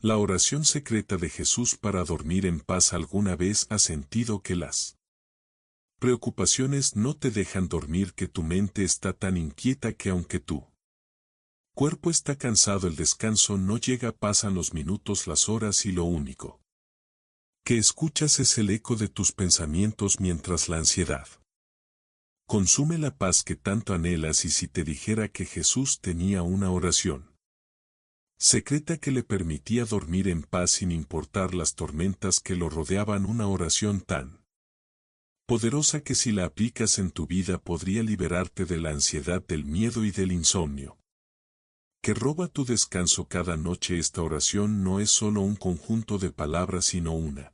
La oración secreta de Jesús para dormir en paz. ¿Alguna vez has sentido que las preocupaciones no te dejan dormir, que tu mente está tan inquieta que aunque tu cuerpo está cansado, el descanso no llega? Pasan los minutos, las horas y lo único que escuchas es el eco de tus pensamientos mientras la ansiedad consume la paz que tanto anhelas. Y si te dijera que Jesús tenía una oración secreta que le permitía dormir en paz sin importar las tormentas que lo rodeaban, una oración tan poderosa que si la aplicas en tu vida podría liberarte de la ansiedad, del miedo y del insomnio que roba tu descanso cada noche. Esta oración no es solo un conjunto de palabras, sino una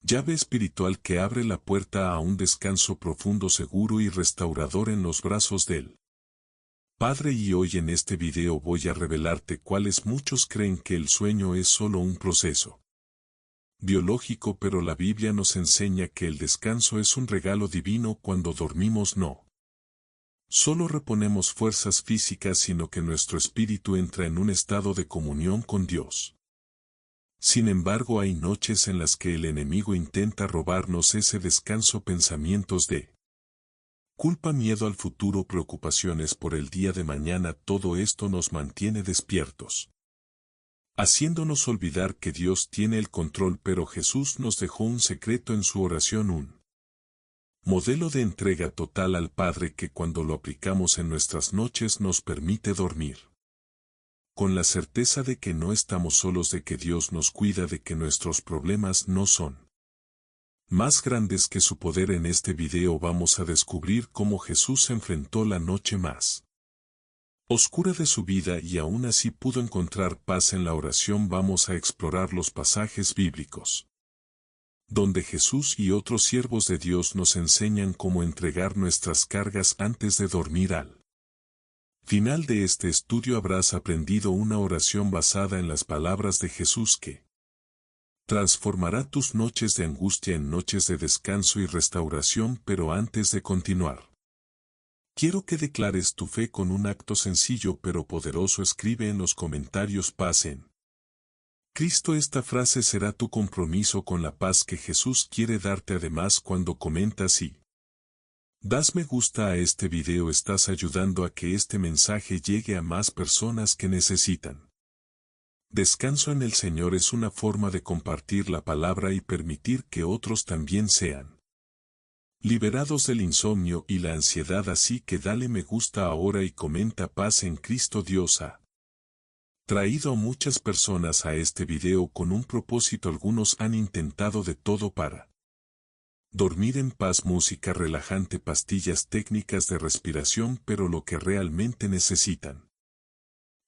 llave espiritual que abre la puerta a un descanso profundo, seguro y restaurador en los brazos del Padre. Y hoy en este video voy a revelarte cuáles. Muchos creen que el sueño es solo un proceso biológico, pero la Biblia nos enseña que el descanso es un regalo divino. Cuando dormimos no solo reponemos fuerzas físicas, sino que nuestro espíritu entra en un estado de comunión con Dios. Sin embargo, hay noches en las que el enemigo intenta robarnos ese descanso. Pensamientos de culpa, miedo al futuro, preocupaciones por el día de mañana, todo esto nos mantiene despiertos, haciéndonos olvidar que Dios tiene el control. Pero Jesús nos dejó un secreto en su oración, un modelo de entrega total al Padre que cuando lo aplicamos en nuestras noches nos permite dormir con la certeza de que no estamos solos, de que Dios nos cuida, de que nuestros problemas no son más grandes que su poder. En este video vamos a descubrir cómo Jesús enfrentó la noche más oscura de su vida y aún así pudo encontrar paz en la oración. Vamos a explorar los pasajes bíblicos donde Jesús y otros siervos de Dios nos enseñan cómo entregar nuestras cargas antes de dormir. Al final de este estudio habrás aprendido una oración basada en las palabras de Jesús que transformará tus noches de angustia en noches de descanso y restauración. Pero antes de continuar, quiero que declares tu fe con un acto sencillo pero poderoso. Escribe en los comentarios paz en Cristo. Esta frase será tu compromiso con la paz que Jesús quiere darte. Además, cuando comentas y das me gusta a este video, estás ayudando a que este mensaje llegue a más personas que necesitan descanso en el Señor. Es una forma de compartir la palabra y permitir que otros también sean liberados del insomnio y la ansiedad. Así que dale me gusta ahora y comenta paz en Cristo. Dios ha traído a muchas personas a este video con un propósito. Algunos han intentado de todo para dormir en paz: música relajante, pastillas, técnicas de respiración, pero lo que realmente necesitan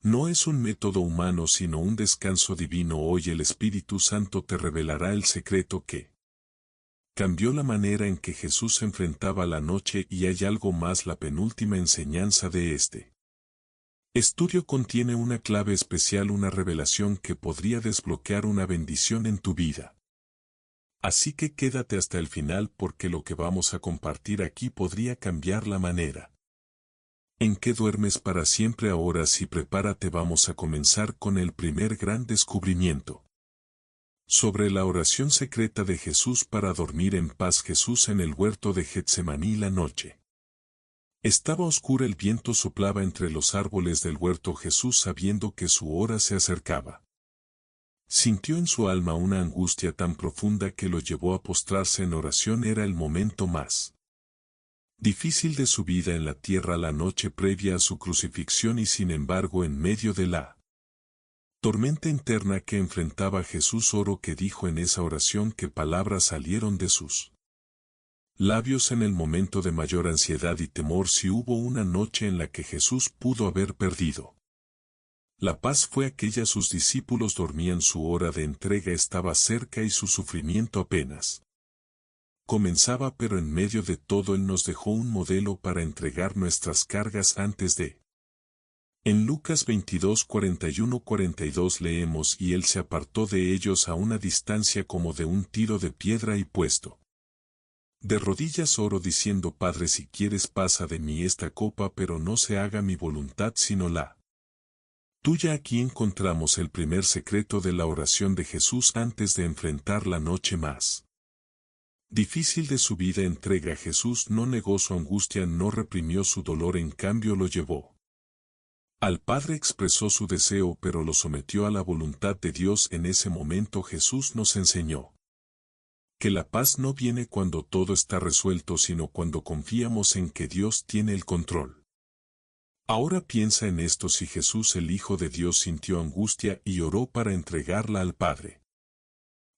no es un método humano, sino un descanso divino. Hoy el Espíritu Santo te revelará el secreto que cambió la manera en que Jesús enfrentaba la noche. Y hay algo más: la penúltima enseñanza de este estudio contiene una clave especial, una revelación que podría desbloquear una bendición en tu vida. Así que quédate hasta el final, porque lo que vamos a compartir aquí podría cambiar la manera en que duermes para siempre. Ahora sí, prepárate, vamos a comenzar con el primer gran descubrimiento sobre la oración secreta de Jesús para dormir en paz. Jesús en el huerto de Getsemaní. La noche estaba oscura, el viento soplaba entre los árboles del huerto. Jesús, sabiendo que su hora se acercaba, sintió en su alma una angustia tan profunda que lo llevó a postrarse en oración. Era el momento más difícil de su vida en la tierra, la noche previa a su crucifixión, y sin embargo, en medio de la tormenta interna que enfrentaba Jesús, oró. Que dijo en esa oración? ¿Qué palabras salieron de sus labios en el momento de mayor ansiedad y temor? Si hubo una noche en la que Jesús pudo haber perdido la paz, fue aquella. Sus discípulos dormían, su hora de entrega estaba cerca y su sufrimiento apenas comenzaba, pero en medio de todo Él nos dejó un modelo para entregar nuestras cargas antes de. En Lucas 22, 41-42 leemos: y Él se apartó de ellos a una distancia como de un tiro de piedra, y puesto de rodillas oró diciendo: Padre, si quieres, pasa de mí esta copa, pero no se haga mi voluntad sino la Tú ya aquí encontramos el primer secreto de la oración de Jesús antes de enfrentar la noche más difícil de su vida. Entrega. Jesús no negó su angustia, no reprimió su dolor, en cambio lo llevó al Padre. Expresó su deseo, pero lo sometió a la voluntad de Dios. En ese momento Jesús nos enseñó que la paz no viene cuando todo está resuelto, sino cuando confiamos en que Dios tiene el control. Ahora piensa en esto: si Jesús, el Hijo de Dios, sintió angustia y oró para entregarla al Padre,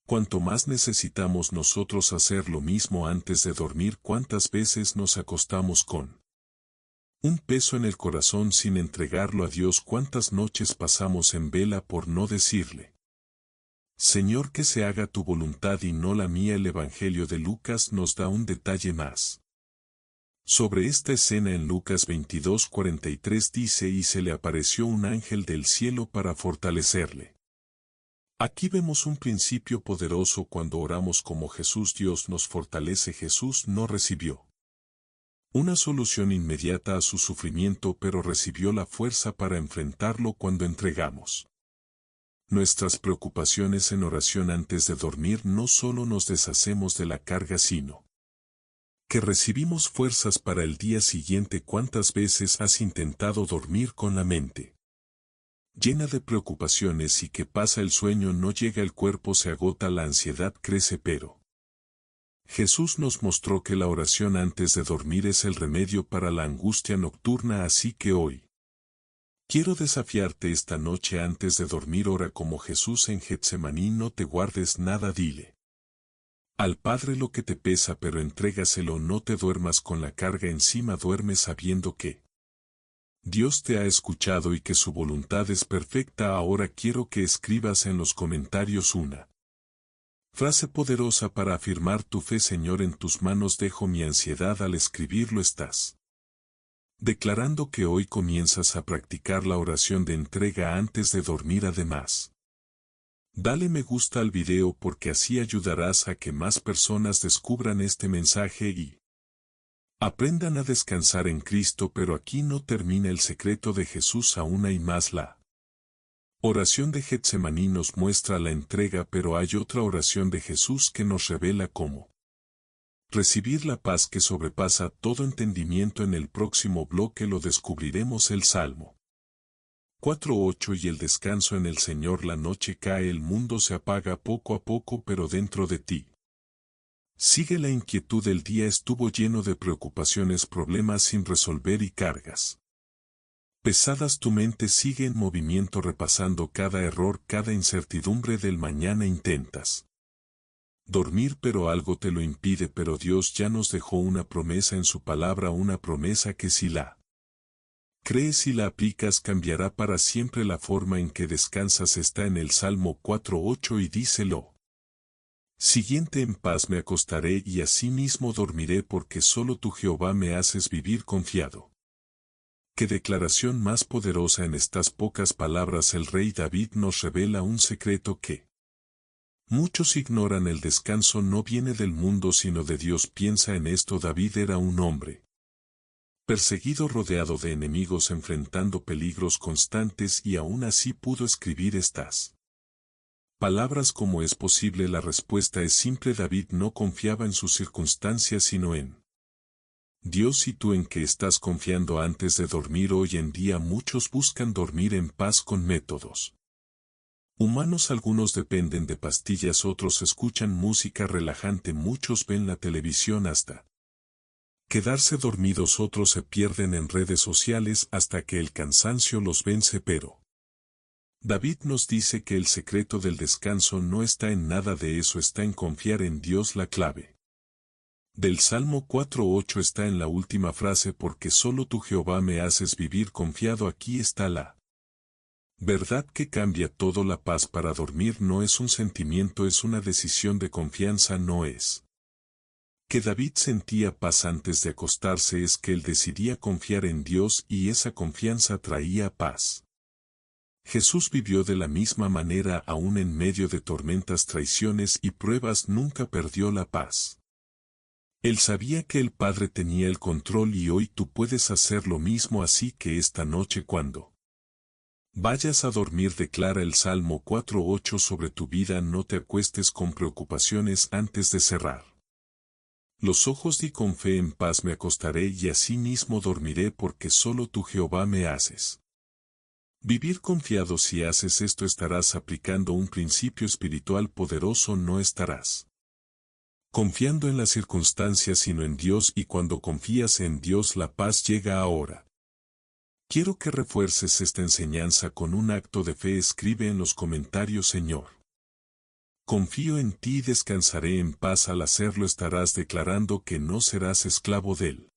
¿cuánto más necesitamos nosotros hacer lo mismo antes de dormir? ¿Cuántas veces nos acostamos con un peso en el corazón sin entregarlo a Dios? ¿Cuántas noches pasamos en vela por no decirle: Señor, que se haga tu voluntad y no la mía? El Evangelio de Lucas nos da un detalle más sobre esta escena. En Lucas 22:43 dice: y se le apareció un ángel del cielo para fortalecerle. Aquí vemos un principio poderoso: cuando oramos como Jesús, Dios nos fortalece. Jesús no recibió una solución inmediata a su sufrimiento, pero recibió la fuerza para enfrentarlo cuando entregamos nuestras preocupaciones en oración antes de dormir. No solo nos deshacemos de la carga, sino que recibimos fuerzas para el día siguiente. ¿Cuántas veces has intentado dormir con la mente llena de preocupaciones y que pasa el sueño, no llega, el cuerpo se agota, la ansiedad crece? Pero Jesús nos mostró que la oración antes de dormir es el remedio para la angustia nocturna. Así que hoy quiero desafiarte: esta noche antes de dormir, ora como Jesús en Getsemaní. No te guardes nada, dile al Padre lo que te pesa, pero entrégaselo. No te duermas con la carga encima, duerme sabiendo que Dios te ha escuchado y que su voluntad es perfecta. Ahora quiero que escribas en los comentarios una frase poderosa para afirmar tu fe: Señor, en tus manos dejo mi ansiedad. Al escribirlo estás declarando que hoy comienzas a practicar la oración de entrega antes de dormir. Además, dale me gusta al video, porque así ayudarás a que más personas descubran este mensaje y aprendan a descansar en Cristo. Pero aquí no termina el secreto de Jesús, aún hay más. La oración de Getsemaní nos muestra la entrega, pero hay otra oración de Jesús que nos revela cómo recibir la paz que sobrepasa todo entendimiento. En el próximo bloque lo descubriremos. El Salmo 4:8 y el descanso en el Señor. La noche cae, el mundo se apaga poco a poco, pero dentro de ti sigue la inquietud. El día estuvo lleno de preocupaciones, problemas sin resolver y cargas pesadas. Tu mente sigue en movimiento, repasando cada error, cada incertidumbre del mañana. Intentas dormir, pero algo te lo impide. Pero Dios ya nos dejó una promesa en su palabra, una promesa que si la crees y la aplicas, cambiará para siempre la forma en que descansas. Está en el Salmo 4:8 y dice lo siguiente: en paz me acostaré y asimismo dormiré, porque solo tú, Jehová, me haces vivir confiado. Qué declaración más poderosa. En estas pocas palabras el rey David nos revela un secreto que muchos ignoran: el descanso no viene del mundo sino de Dios. Piensa en esto: David era un hombre perseguido, rodeado de enemigos, enfrentando peligros constantes, y aún así pudo escribir estas palabras. ¿Cómo es posible? La respuesta es simple: David no confiaba en sus circunstancias sino en Dios. ¿Y tú en qué estás confiando antes de dormir? Hoy en día muchos buscan dormir en paz con métodos humanos. Algunos dependen de pastillas, otros escuchan música relajante, muchos ven la televisión hasta quedarse dormidos, otros se pierden en redes sociales hasta que el cansancio los vence. Pero David nos dice que el secreto del descanso no está en nada de eso, está en confiar en Dios. La clave del Salmo 4:8 está en la última frase: porque solo tú, Jehová, me haces vivir confiado. Aquí está la verdad que cambia todo. La paz para dormir no es un sentimiento, es una decisión de confianza. No es que David sentía paz antes de acostarse, es que él decidía confiar en Dios y esa confianza traía paz. Jesús vivió de la misma manera, aún en medio de tormentas, traiciones y pruebas, nunca perdió la paz. Él sabía que el Padre tenía el control y hoy tú puedes hacer lo mismo. Así que esta noche, cuando Vayas a dormir, declara el Salmo 4:8 sobre tu vida. No te acuestes con preocupaciones antes de cerrar los ojos. Di con fe: en paz me acostaré y así mismo dormiré, porque solo tú, Jehová, me haces vivir confiado. Si haces esto, estarás aplicando un principio espiritual poderoso. No estarás confiando en las circunstancias sino en Dios, y cuando confías en Dios la paz llega. Ahora quiero que refuerces esta enseñanza con un acto de fe. Escribe en los comentarios: Señor, confío en ti y descansaré en paz. Al hacerlo estarás declarando que no serás esclavo del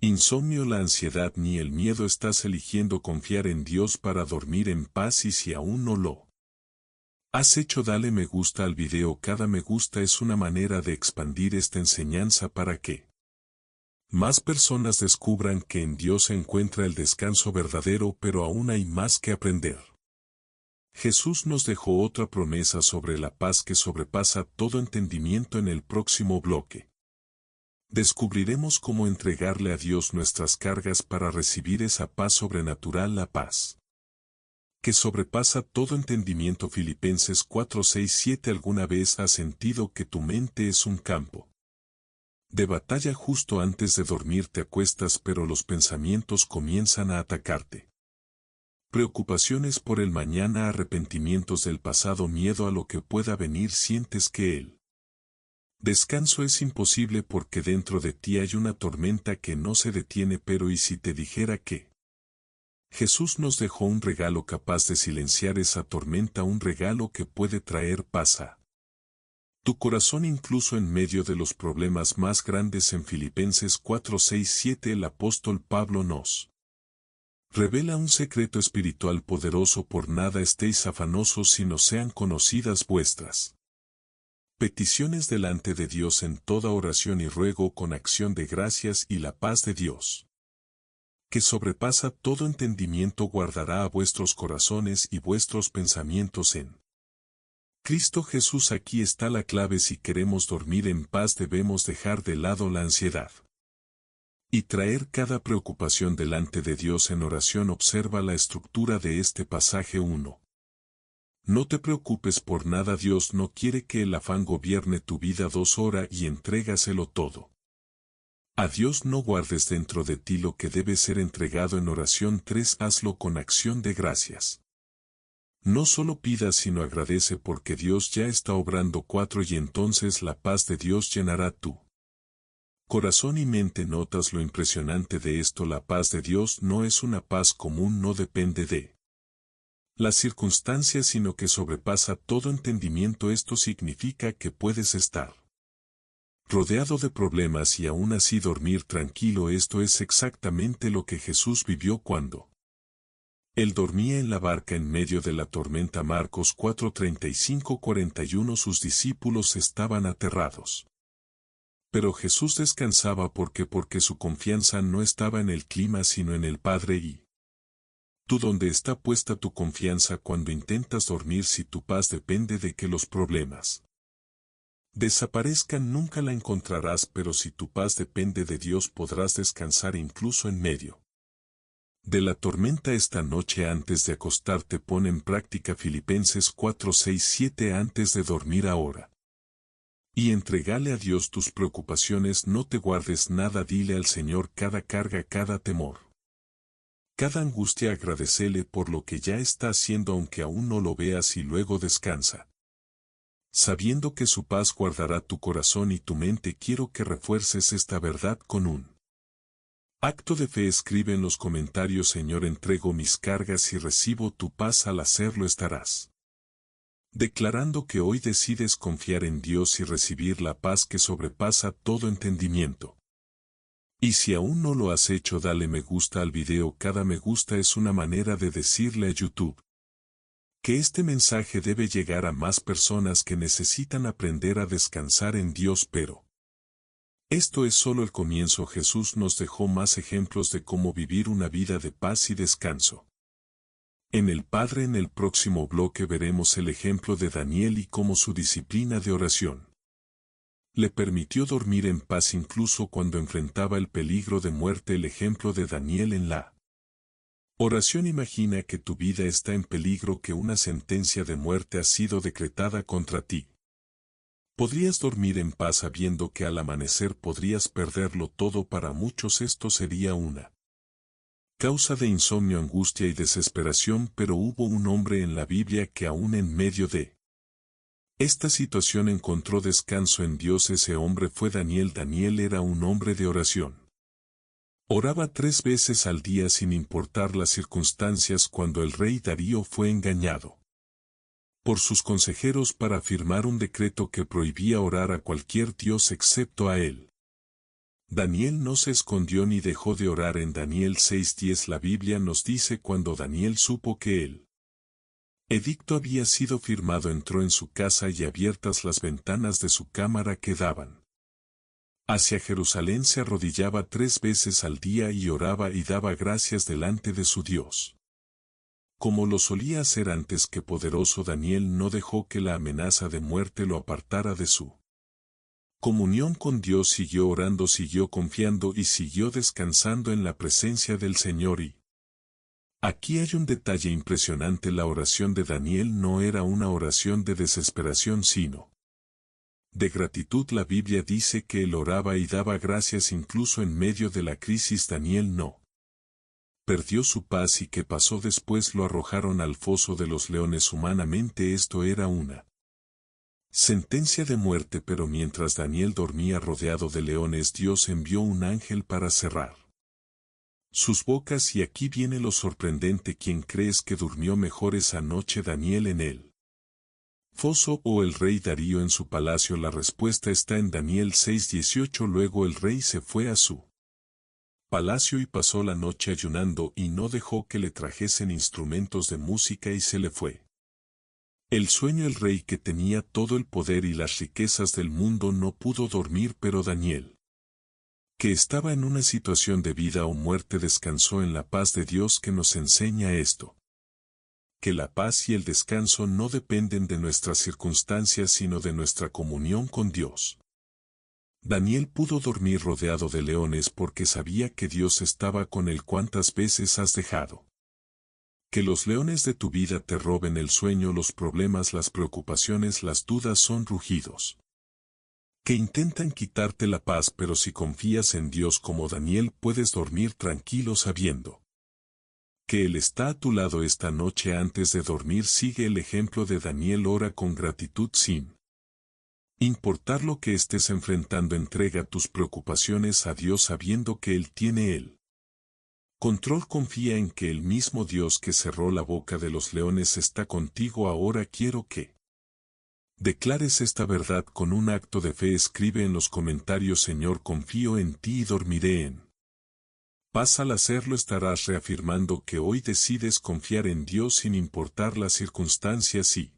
insomnio, la ansiedad ni el miedo. Estás eligiendo confiar en Dios para dormir en paz. Y si aún no lo has hecho, dale me gusta al video. Cada me gusta es una manera de expandir esta enseñanza para que más personas descubran que en Dios se encuentra el descanso verdadero, pero aún hay más que aprender. Jesús nos dejó otra promesa sobre la paz que sobrepasa todo entendimiento. En el próximo bloque descubriremos cómo entregarle a Dios nuestras cargas para recibir esa paz sobrenatural, la paz que sobrepasa todo entendimiento. Filipenses 4:6-7. ¿Alguna vez has sentido que tu mente es un campo de batalla? Justo antes de dormir te acuestas, pero los pensamientos comienzan a atacarte. Preocupaciones por el mañana, arrepentimientos del pasado, miedo a lo que pueda venir. Sientes que el descanso es imposible porque dentro de ti hay una tormenta que no se detiene. Pero ¿y si te dijera que Jesús nos dejó un regalo capaz de silenciar esa tormenta? Un regalo que puede traer paz a tu corazón incluso en medio de los problemas más grandes. En Filipenses 4:6-7 el apóstol Pablo nos revela un secreto espiritual poderoso: por nada estéis afanosos, sino sean conocidas vuestras peticiones delante de Dios en toda oración y ruego con acción de gracias, y la paz de Dios, que sobrepasa todo entendimiento, guardará a vuestros corazones y vuestros pensamientos en Cristo Jesús. Aquí está la clave: si queremos dormir en paz debemos dejar de lado la ansiedad y traer cada preocupación delante de Dios en oración. Observa la estructura de este pasaje. 1. No te preocupes por nada. Dios no quiere que el afán gobierne tu vida. 2. Ora y entrégaselo todo a Dios. No guardes dentro de ti lo que debe ser entregado en oración. 3. Hazlo con acción de gracias. No solo pidas sino agradece, porque Dios ya está obrando. 4. Y entonces la paz de Dios llenará tu corazón y mente. ¿Notas lo impresionante de esto? La paz de Dios no es una paz común, no depende de las circunstancias, sino que sobrepasa todo entendimiento. Esto significa que puedes estar rodeado de problemas y aún así dormir tranquilo. Esto es exactamente lo que Jesús vivió cuando él dormía en la barca en medio de la tormenta. Marcos 4:35-41. Sus discípulos estaban aterrados, pero Jesús descansaba. ¿Por qué? Porque su confianza no estaba en el clima sino en el Padre. ¿Y tú dónde está puesta tu confianza cuando intentas dormir? Si tu paz depende de que los problemas desaparezcan, nunca la encontrarás, pero si tu paz depende de Dios podrás descansar incluso en medio de la tormenta. Esta noche antes de acostarte pon en práctica Filipenses 4:6-7 antes de dormir ahora. Y entregale a Dios tus preocupaciones. No te guardes nada. Dile al Señor cada carga, cada temor, cada angustia. Agradecele por lo que ya está haciendo aunque aún no lo veas, y luego descansa, sabiendo que su paz guardará tu corazón y tu mente. Quiero que refuerces esta verdad con un acto de fe. Escribe en los comentarios: Señor, entrego mis cargas y recibo tu paz. Al hacerlo estarás declarando que hoy decides confiar en Dios y recibir la paz que sobrepasa todo entendimiento. Y si aún no lo has hecho, dale me gusta al video. Cada me gusta es una manera de decirle a YouTube que este mensaje debe llegar a más personas que necesitan aprender a descansar en Dios. Pero esto es solo el comienzo. Jesús nos dejó más ejemplos de cómo vivir una vida de paz y descanso en el Padre. En el próximo bloque veremos el ejemplo de Daniel y cómo su disciplina de oración le permitió dormir en paz incluso cuando enfrentaba el peligro de muerte. El ejemplo de Daniel en la Oración: imagina que tu vida está en peligro, que una sentencia de muerte ha sido decretada contra ti. Podrías dormir en paz sabiendo que al amanecer podrías perderlo todo. Para muchos esto sería una causa de insomnio, angustia y desesperación, pero hubo un hombre en la Biblia que aún en medio de esta situación encontró descanso en Dios. Ese hombre fue Daniel. Daniel era un hombre de oración. Oraba 3 veces al día sin importar las circunstancias. Cuando el rey Darío fue engañado por sus consejeros para firmar un decreto que prohibía orar a cualquier dios excepto a él, Daniel no se escondió ni dejó de orar. En Daniel 6:10 la Biblia nos dice: cuando Daniel supo que el edicto había sido firmado, entró en su casa y abiertas las ventanas de su cámara que daban hacia Jerusalén, se arrodillaba 3 veces al día y oraba y daba gracias delante de su Dios, como lo solía hacer antes. Que poderoso! Daniel no dejó que la amenaza de muerte lo apartara de su comunión con Dios. Siguió orando, siguió confiando y siguió descansando en la presencia del Señor. Y aquí hay un detalle impresionante: la oración de Daniel no era una oración de desesperación, sino de gratitud. La Biblia dice que él oraba y daba gracias incluso en medio de la crisis. Daniel no perdió su paz. ¿Y qué pasó después? Lo arrojaron al foso de los leones. Humanamente esto era una sentencia de muerte, pero mientras Daniel dormía rodeado de leones, Dios envió un ángel para cerrar sus bocas. Y aquí viene lo sorprendente: ¿quién crees que durmió mejor esa noche? ¿Daniel en el foso o el rey Darío en su palacio? La respuesta está en Daniel 6:18. Luego el rey se fue a su palacio y pasó la noche ayunando y no dejó que le trajesen instrumentos de música y se le fue el sueño. El rey, que tenía todo el poder y las riquezas del mundo, no pudo dormir, pero Daniel, que estaba en una situación de vida o muerte, descansó en la paz de Dios. Que nos enseña esto: que la paz y el descanso no dependen de nuestras circunstancias, sino de nuestra comunión con Dios. Daniel pudo dormir rodeado de leones porque sabía que Dios estaba con él. ¿Cuántas veces has dejado que los leones de tu vida te roben el sueño? Los problemas, las preocupaciones, las dudas son rugidos que intentan quitarte la paz, pero si confías en Dios como Daniel, puedes dormir tranquilo sabiendo que Él está a tu lado. Esta noche, antes de dormir, sigue el ejemplo de Daniel. Ora con gratitud sin importar lo que estés enfrentando. Entrega tus preocupaciones a Dios sabiendo que Él tiene el control. Confía en que el mismo Dios que cerró la boca de los leones está contigo. Ahora quiero que declares esta verdad con un acto de fe. Escribe en los comentarios: Señor, confío en ti y dormiré en paz. Al hacerlo estarás reafirmando que hoy decides confiar en Dios sin importar las circunstancias. Y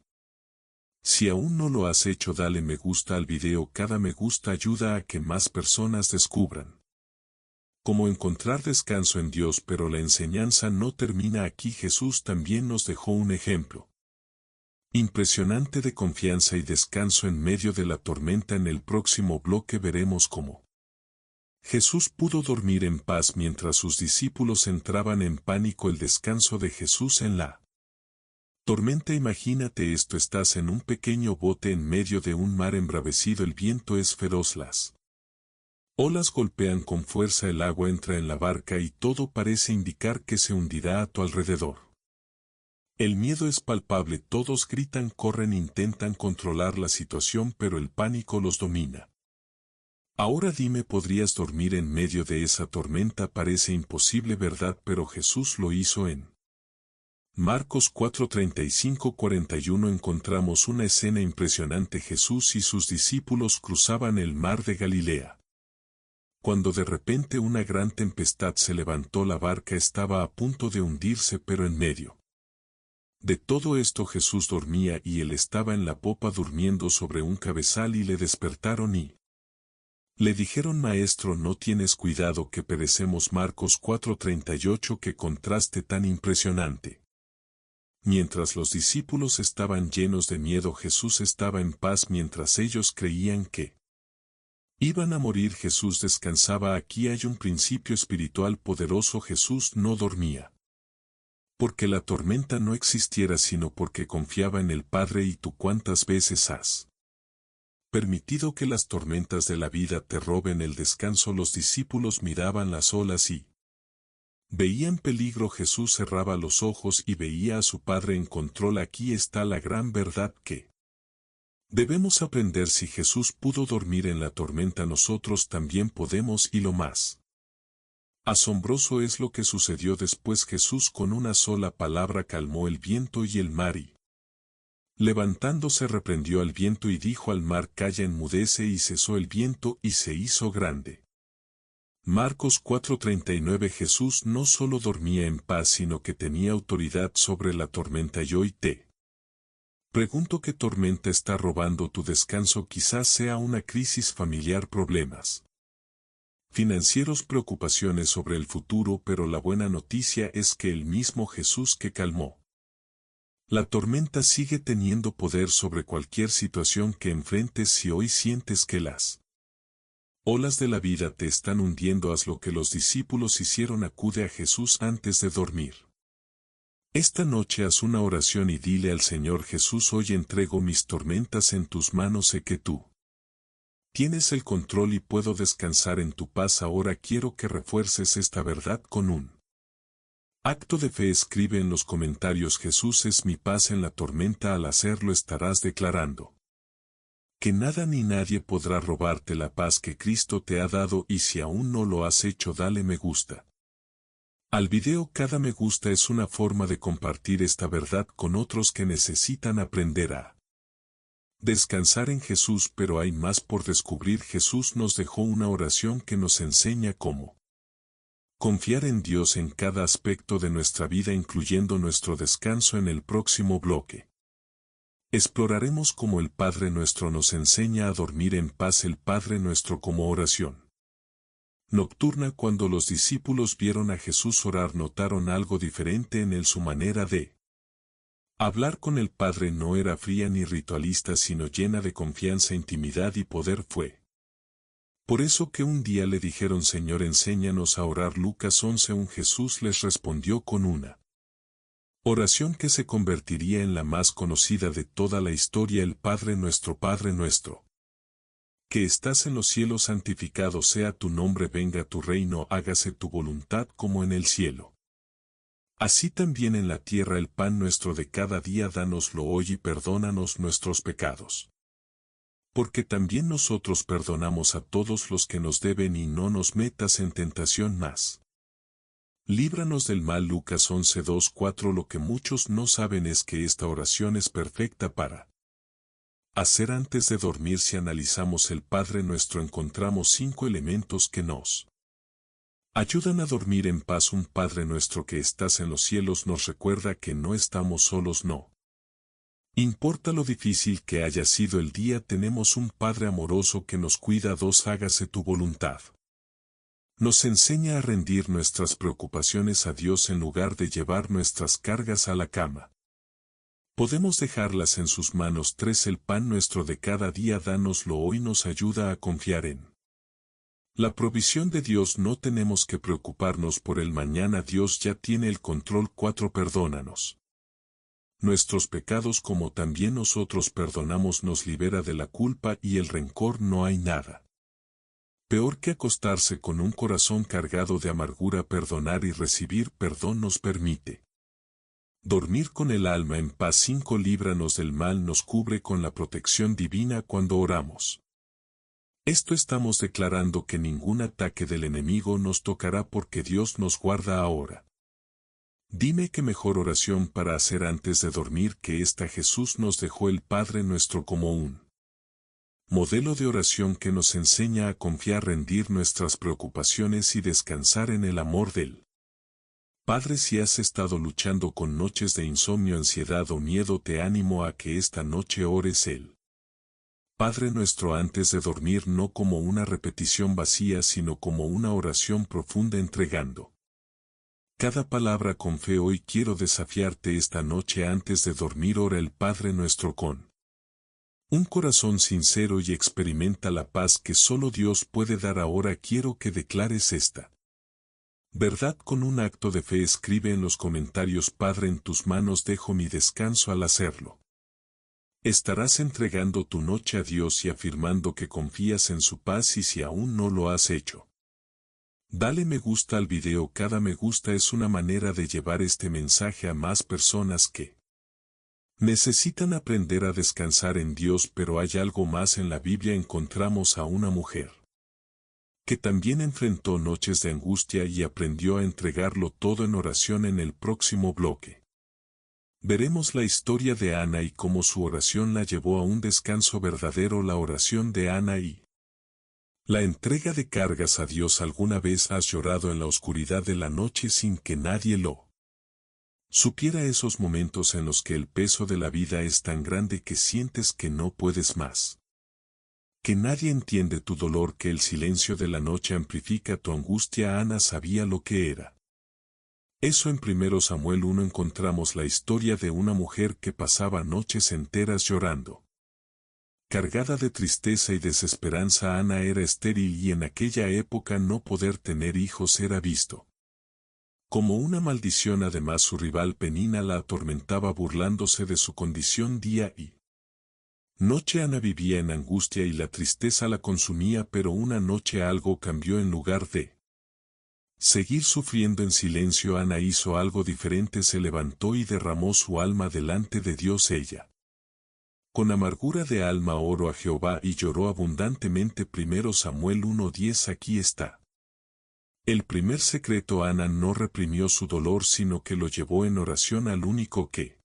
si aún no lo has hecho, dale me gusta al video. Cada me gusta ayuda a que más personas descubran cómo encontrar descanso en Dios. Pero la enseñanza no termina aquí. Jesús también nos dejó un ejemplo impresionante de confianza y descanso en medio de la tormenta. En el próximo bloque veremos cómo Jesús pudo dormir en paz mientras sus discípulos entraban en pánico. El descanso de Jesús en la tormenta. Imagínate esto: estás en un pequeño bote en medio de un mar embravecido. El viento es feroz, las olas golpean con fuerza, el agua entra en la barca y todo parece indicar que se hundirá a tu alrededor. El miedo es palpable, todos gritan, corren, intentan controlar la situación, pero el pánico los domina. Ahora dime, ¿podrías dormir en medio de esa tormenta? Parece imposible, ¿verdad? Pero Jesús lo hizo. En Marcos 4:35-41 encontramos una escena impresionante. Jesús y sus discípulos cruzaban el mar de Galilea, cuando de repente una gran tempestad se levantó. La barca estaba a punto de hundirse, pero en medio de todo esto Jesús dormía y él estaba en la popa durmiendo sobre un cabezal. Y le despertaron y le dijeron: Maestro, ¿no tienes cuidado que perecemos? Marcos 4:38. Qué contraste tan impresionante. Mientras los discípulos estaban llenos de miedo, Jesús estaba en paz. Mientras ellos creían que iban a morir, Jesús descansaba. Aquí hay un principio espiritual poderoso: Jesús no dormía Porque la tormenta no existiera sino porque confiaba en el Padre. ¿Y tú cuántas veces has permitido que las tormentas de la vida te roben el descanso? Los discípulos miraban las olas y veían peligro. Jesús cerraba los ojos y veía a su Padre en control. Aquí está la gran verdad que debemos aprender: si Jesús pudo dormir en la tormenta, nosotros también podemos. Y lo más asombroso es lo que sucedió después. Jesús con una sola palabra calmó el viento y el mar y, levantándose, reprendió al viento y dijo al mar: calla, enmudece. Y cesó el viento y se hizo grande. Marcos 4:39. Jesús no solo dormía en paz, sino que tenía autoridad sobre la tormenta. Y hoy te pregunto: ¿qué tormenta está robando tu descanso? Quizás sea una crisis familiar, problemas financieros, preocupaciones sobre el futuro, pero la buena noticia es que el mismo Jesús que calmó la tormenta sigue teniendo poder sobre cualquier situación que enfrentes. Si hoy sientes que las olas de la vida te están hundiendo, haz lo que los discípulos hicieron: acude a Jesús antes de dormir. Esta noche haz una oración y dile al Señor: Jesús, hoy entrego mis tormentas en tus manos. Sé que tú tienes el control y puedo descansar en tu paz. Ahora quiero que refuerces esta verdad con un acto de fe. Escribe en los comentarios: Jesús es mi paz en la tormenta. Al hacerlo estarás declarando que nada ni nadie podrá robarte la paz que Cristo te ha dado. Y si aún no lo has hecho, dale me gusta al video. Cada me gusta es una forma de compartir esta verdad con otros que necesitan aprender a descansar en Jesús. Pero hay más por descubrir. Jesús nos dejó una oración que nos enseña cómo confiar en Dios en cada aspecto de nuestra vida, incluyendo nuestro descanso. En el próximo bloque exploraremos cómo el Padre Nuestro nos enseña a dormir en paz. El Padre Nuestro como oración nocturna. Cuando los discípulos vieron a Jesús orar, notaron algo diferente en él. Su manera de hablar con el Padre no era fría ni ritualista, sino llena de confianza, intimidad y poder. Fue por eso que un día le dijeron: Señor, enséñanos a orar. Lucas 11:1. Jesús les respondió con una oración que se convertiría en la más conocida de toda la historia: el Padre Nuestro. Padre nuestro, que estás en los cielos, santificado sea tu nombre, venga tu reino, hágase tu voluntad como en el cielo, así también en la tierra. El pan nuestro de cada día, dánoslo hoy, y perdónanos nuestros pecados, porque también nosotros perdonamos a todos los que nos deben, y no nos metas en tentación, mas líbranos del mal. Lucas 11:2-4. Lo que muchos no saben es que esta oración es perfecta para hacer antes de dormir. Si analizamos el Padre Nuestro, encontramos 5 elementos que nos ayudan a dormir en paz. Un Padre Nuestro que estás en los cielos nos recuerda que no estamos solos. No importa lo difícil que haya sido el día, tenemos un Padre amoroso que nos cuida. 2. Hágase tu voluntad. Nos enseña a rendir nuestras preocupaciones a Dios en lugar de llevar nuestras cargas a la cama. Podemos dejarlas en sus manos. 3. El pan nuestro de cada día, dánoslo hoy, nos ayuda a confiar en la provisión de Dios. No tenemos que preocuparnos por el mañana, Dios ya tiene el control. 4. Perdónanos nuestros pecados como también nosotros perdonamos. Nos libera de la culpa y el rencor. No hay nada peor que acostarse con un corazón cargado de amargura. Perdonar y recibir perdón nos permite dormir con el alma en paz. 5. Líbranos del mal, nos cubre con la protección divina. Cuando oramos esto, estamos declarando que ningún ataque del enemigo nos tocará porque Dios nos guarda. Ahora dime qué mejor oración para hacer antes de dormir que esta. Jesús nos dejó el Padre Nuestro como un modelo de oración que nos enseña a confiar, rendir nuestras preocupaciones y descansar en el amor del Padre. Si has estado luchando con noches de insomnio, ansiedad o miedo, te animo a que esta noche ores el Padre Nuestro antes de dormir, no como una repetición vacía, sino como una oración profunda, entregando cada palabra con fe. Hoy quiero desafiarte: esta noche antes de dormir, ora el Padre Nuestro con un corazón sincero y experimenta la paz que solo Dios puede dar. Ahora quiero que declares esta ¿Verdad? Con un acto de fe escribe en los comentarios: Padre, en tus manos dejo mi descanso al hacerlo. Estarás entregando tu noche a Dios y afirmando que confías en su paz, y si aún no lo has hecho, dale me gusta al video. Cada me gusta es una manera de llevar este mensaje a más personas que necesitan aprender a descansar en Dios. Pero hay algo más. En la Biblia encontramos a una mujer que también enfrentó noches de angustia y aprendió a entregarlo todo en oración. En el próximo bloque veremos la historia de Ana y cómo su oración la llevó a un descanso verdadero. La oración de Ana y la entrega de cargas a Dios. ¿Alguna vez has llorado en la oscuridad de la noche sin que nadie lo supiera? Esos momentos en los que el peso de la vida es tan grande que sientes que no puedes más, que nadie entiende tu dolor, que el silencio de la noche amplifica tu angustia. Ana sabía lo que era eso. En 1 Samuel 1 encontramos la historia de una mujer que pasaba noches enteras llorando. Cargada de tristeza y desesperanza, Ana era estéril y en aquella época no poder tener hijos era visto como una maldición. Además, su rival Penina la atormentaba burlándose de su condición día y noche. Ana vivía en angustia y la tristeza la consumía, pero una noche algo cambió. En lugar de seguir sufriendo en silencio, Ana hizo algo diferente. Se levantó y derramó su alma delante de Dios. Ella, con amargura de alma, oró a Jehová y lloró abundantemente. 1 Samuel 1:10. Aquí está el primer secreto. Ana no reprimió su dolor, sino que lo llevó en oración al único que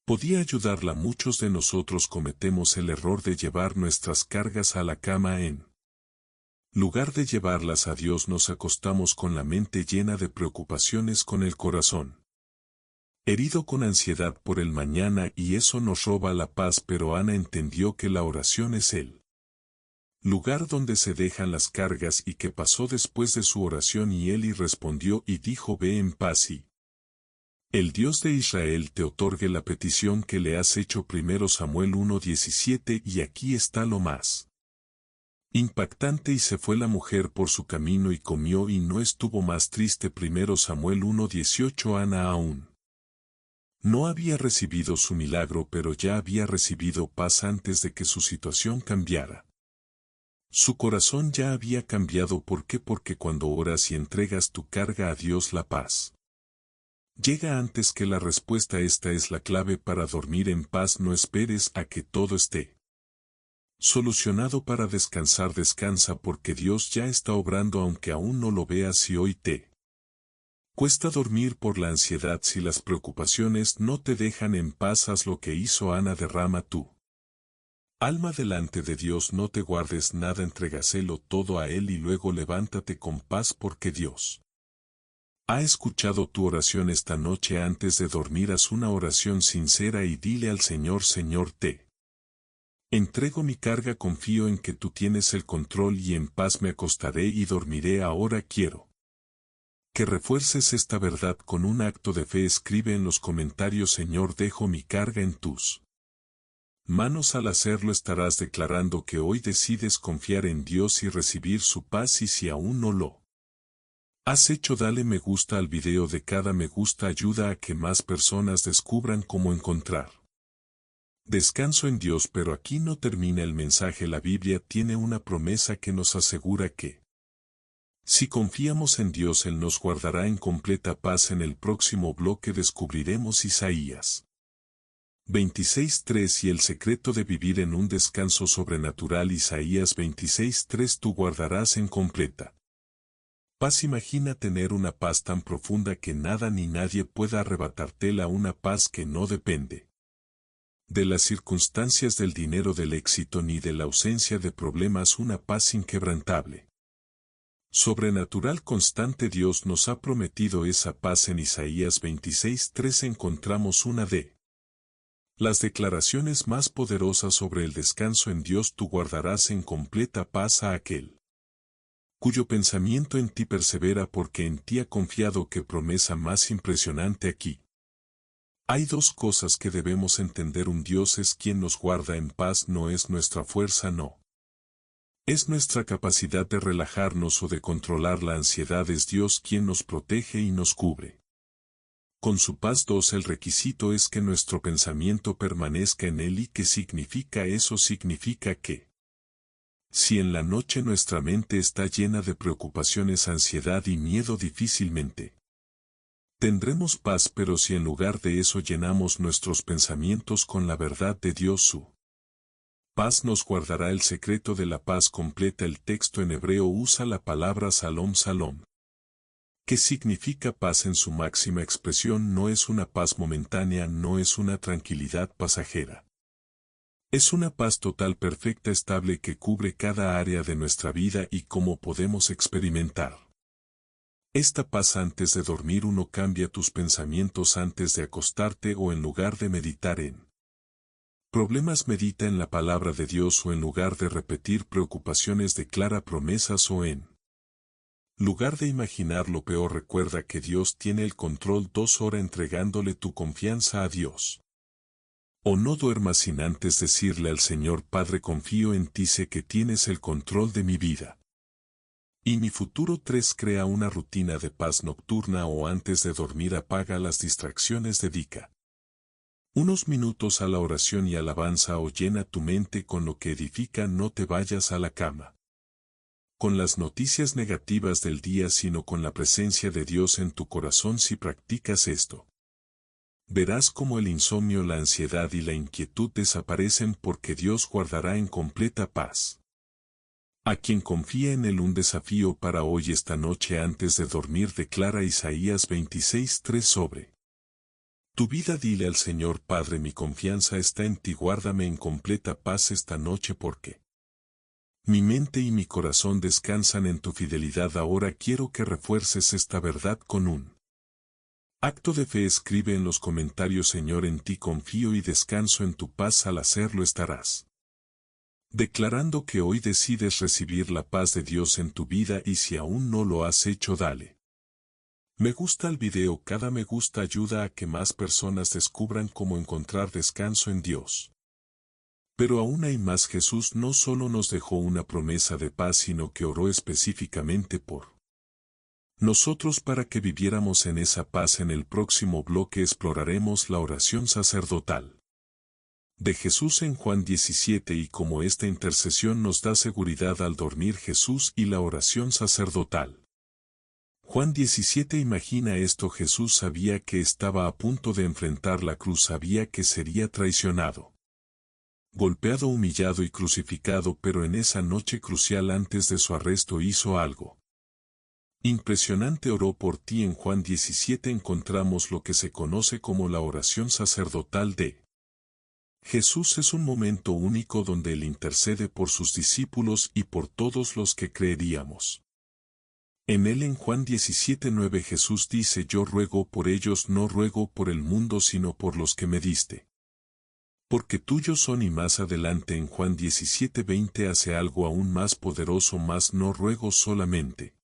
podía ayudarla. Muchos de nosotros cometemos el error de llevar nuestras cargas a la cama. En lugar de llevarlas a Dios, nos acostamos con la mente llena de preocupaciones, con el corazón herido, con ansiedad por el mañana, y eso nos roba la paz. Pero Ana entendió que la oración es el lugar donde se dejan las cargas. ¿Y qué pasó después de su oración? Y Eli respondió y dijo: Ve en paz y el Dios de Israel te otorgue la petición que le has hecho. 1 Samuel 1:17. Y aquí está lo más impactante: y se fue la mujer por su camino y comió y no estuvo más triste. 1 Samuel 1:18. Ana aún no había recibido su milagro, pero ya había recibido paz antes de que su situación cambiara. Su corazón ya había cambiado. ¿Por qué? Porque cuando oras y entregas tu carga a Dios, la paz llega antes que la respuesta. Esta es la clave para dormir en paz. No esperes a que todo esté solucionado para descansar. Descansa porque Dios ya está obrando, aunque aún no lo veas. Si hoy te cuesta dormir por la ansiedad, si las preocupaciones no te dejan en paz, haz lo que hizo Ana: derrama tu alma delante de Dios. No te guardes nada, entrégaselo todo a Él y luego levántate con paz, porque Dios ha escuchado tu oración esta noche. Antes de dormir, haz una oración sincera y dile al Señor: Señor, te entrego mi carga, confío en que tú tienes el control y en paz me acostaré y dormiré. Ahora quiero que refuerces esta verdad con un acto de fe. Escribe en los comentarios: Señor, dejo mi carga en tus manos. Al hacerlo estarás declarando que hoy decides confiar en Dios y recibir su paz. Y si aún no lo has hecho, dale me gusta al video. De cada me gusta ayuda a que más personas descubran cómo encontrar descanso en Dios. Pero aquí no termina el mensaje. La Biblia tiene una promesa que nos asegura que si confiamos en Dios, Él nos guardará en completa paz. En el próximo bloque descubriremos Isaías 26:3 y el secreto de vivir en un descanso sobrenatural. Isaías 26:3. Tú guardarás en completa paz. Imagina tener una paz tan profunda que nada ni nadie pueda arrebatártela. Una paz que no depende de las circunstancias, del dinero, del éxito ni de la ausencia de problemas. Una paz inquebrantable, sobrenatural, constante. Dios nos ha prometido esa paz. En Isaías 26:3 encontramos una de las declaraciones más poderosas sobre el descanso en Dios: tú guardarás en completa paz a aquel cuyo pensamiento en ti persevera, porque en ti ha confiado. Qué promesa más impresionante aquí. Hay dos cosas que debemos entender: un Dios es quien nos guarda en paz, no es nuestra fuerza, no Es nuestra capacidad de relajarnos o de controlar la ansiedad. Es Dios quien nos protege y nos cubre. Con su paz 2 el requisito es que nuestro pensamiento permanezca en Él. ¿Y qué significa eso? Significa que si en la noche nuestra mente está llena de preocupaciones, ansiedad y miedo, difícilmente tendremos paz, pero si en lugar de eso llenamos nuestros pensamientos con la verdad de Dios, su paz nos guardará. El secreto de la paz completa. El texto en hebreo usa la palabra salom salom, que significa paz en su máxima expresión. No es una paz momentánea, no es una tranquilidad pasajera. Es una paz total, perfecta, estable, que cubre cada área de nuestra vida. ¿Y cómo podemos experimentar esta paz antes de dormir? Uno, cambia tus pensamientos antes de acostarte, o en lugar de meditar en problemas, medita en la palabra de Dios, o en lugar de repetir preocupaciones, declara promesas, o en lugar de imaginar lo peor, recuerda que Dios tiene el control. 2 Ora entregándole tu confianza a Dios. O no duermas sin antes decirle al Señor: Padre, confío en ti, sé que tienes el control de mi vida y mi futuro. 3 Crea una rutina de paz nocturna, o antes de dormir apaga las distracciones. Dedica unos minutos a la oración y alabanza, o llena tu mente con lo que edifica. No te vayas a la cama con las noticias negativas del día, sino con la presencia de Dios en tu corazón. Si practicas esto, verás cómo el insomnio, la ansiedad y la inquietud desaparecen, porque Dios guardará en completa paz a quien confía en Él. Un desafío para hoy, esta noche antes de dormir, declara Isaías 26:3 sobre tu vida. Dile al Señor: Padre, mi confianza está en ti, guárdame en completa paz esta noche, porque mi mente y mi corazón descansan en tu fidelidad. Ahora quiero que refuerces esta verdad con un acto de fe. Escribe en los comentarios: Señor, en ti confío y descanso en tu paz. Al hacerlo estarás declarando que hoy decides recibir la paz de Dios en tu vida. Y si aún no lo has hecho, dale me gusta al video. Cada me gusta ayuda a que más personas descubran cómo encontrar descanso en Dios. Pero aún hay más. Jesús no solo nos dejó una promesa de paz, sino que oró específicamente por nosotros para que viviéramos en esa paz. En el próximo bloque exploraremos la oración sacerdotal de Jesús en Juan 17 y cómo esta intercesión nos da seguridad al dormir. Jesús y la oración sacerdotal. Juan 17. Imagina esto: Jesús sabía que estaba a punto de enfrentar la cruz, sabía que sería traicionado, golpeado, humillado y crucificado, pero en esa noche crucial antes de su arresto hizo algo impresionante. Oró por ti. En Juan 17 encontramos lo que se conoce como la oración sacerdotal de Jesús. Es un momento único donde Él intercede por sus discípulos y por todos los que creeríamos en Él. En Juan 17:9 Jesús dice: Yo ruego por ellos, no ruego por el mundo, sino por los que me diste, porque tuyos son. Y más adelante en Juan 17:20 hace algo aún más poderoso: Mas no ruego solamente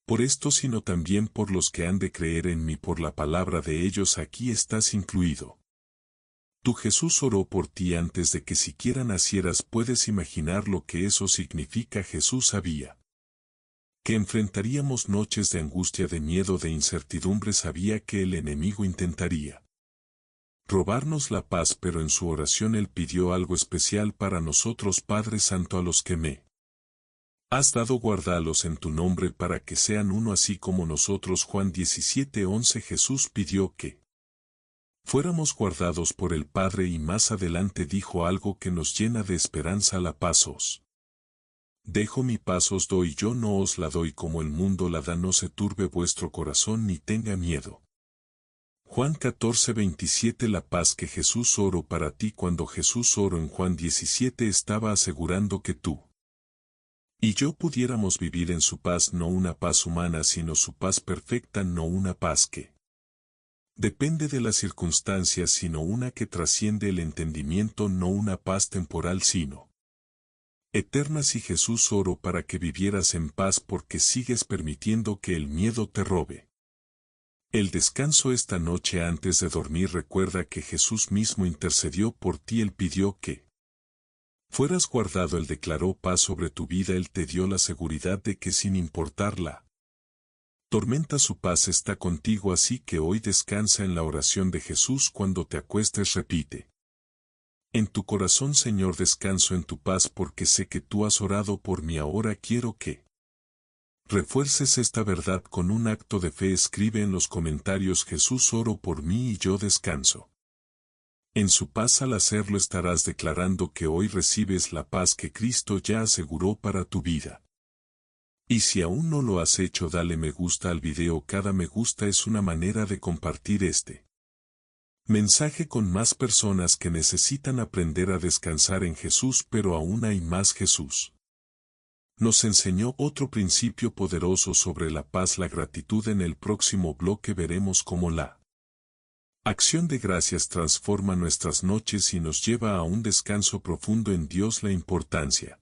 por esto, sino también por los que han de creer en mí por la palabra de ellos. Aquí estás incluido. Tú. Jesús oró por ti antes de que siquiera nacieras. ¿Puedes imaginar lo que eso significa? Jesús sabía que enfrentaríamos noches de angustia, de miedo, de incertidumbre. Sabía que el enemigo intentaría robarnos la paz, pero en su oración Él pidió algo especial para nosotros: Padre Santo, a los que me has dado, guárdalos en tu nombre para que sean uno así como nosotros. Juan 17:11 Jesús pidió que fuéramos guardados por el Padre, y más adelante dijo algo que nos llena de esperanza: La paz os dejo, mi paz os doy, yo no os la doy como el mundo la da. No se turbe vuestro corazón ni tenga miedo. Juan 14:27 La paz que Jesús oró para ti. Cuando Jesús oró en Juan 17 estaba asegurando que tú y yo pudiéramos vivir en su paz, no una paz humana, sino su paz perfecta, no una paz que depende de las circunstancias, sino una que trasciende el entendimiento, no una paz temporal, sino eterna. Si Jesús oró para que vivieras en paz, porque sigues permitiendo que el miedo te robe el descanso esta noche antes de dormir. Recuerda que Jesús mismo intercedió por ti. Él pidió que fueras guardado. Él declaró paz sobre tu vida. Él te dio la seguridad de que sin importar la tormenta su paz está contigo. Así que hoy descansa en la oración de Jesús. Cuando te acuestes repite en tu corazón: Señor, descanso en tu paz porque sé que tú has orado por mí. Ahora quiero que refuerces esta verdad con un acto de fe. Escribe en los comentarios: Jesús oró por mí y yo descanso en su paz. Al hacerlo estarás declarando que hoy recibes la paz que Cristo ya aseguró para tu vida. Y si aún no lo has hecho, dale me gusta al video. Cada me gusta es una manera de compartir este mensaje con más personas que necesitan aprender a descansar en Jesús. Pero aún hay más. Jesús nos enseñó otro principio poderoso sobre la paz, la gratitud. En el próximo bloque veremos cómo la acción de gracias transforma nuestras noches y nos lleva a un descanso profundo en Dios. La importancia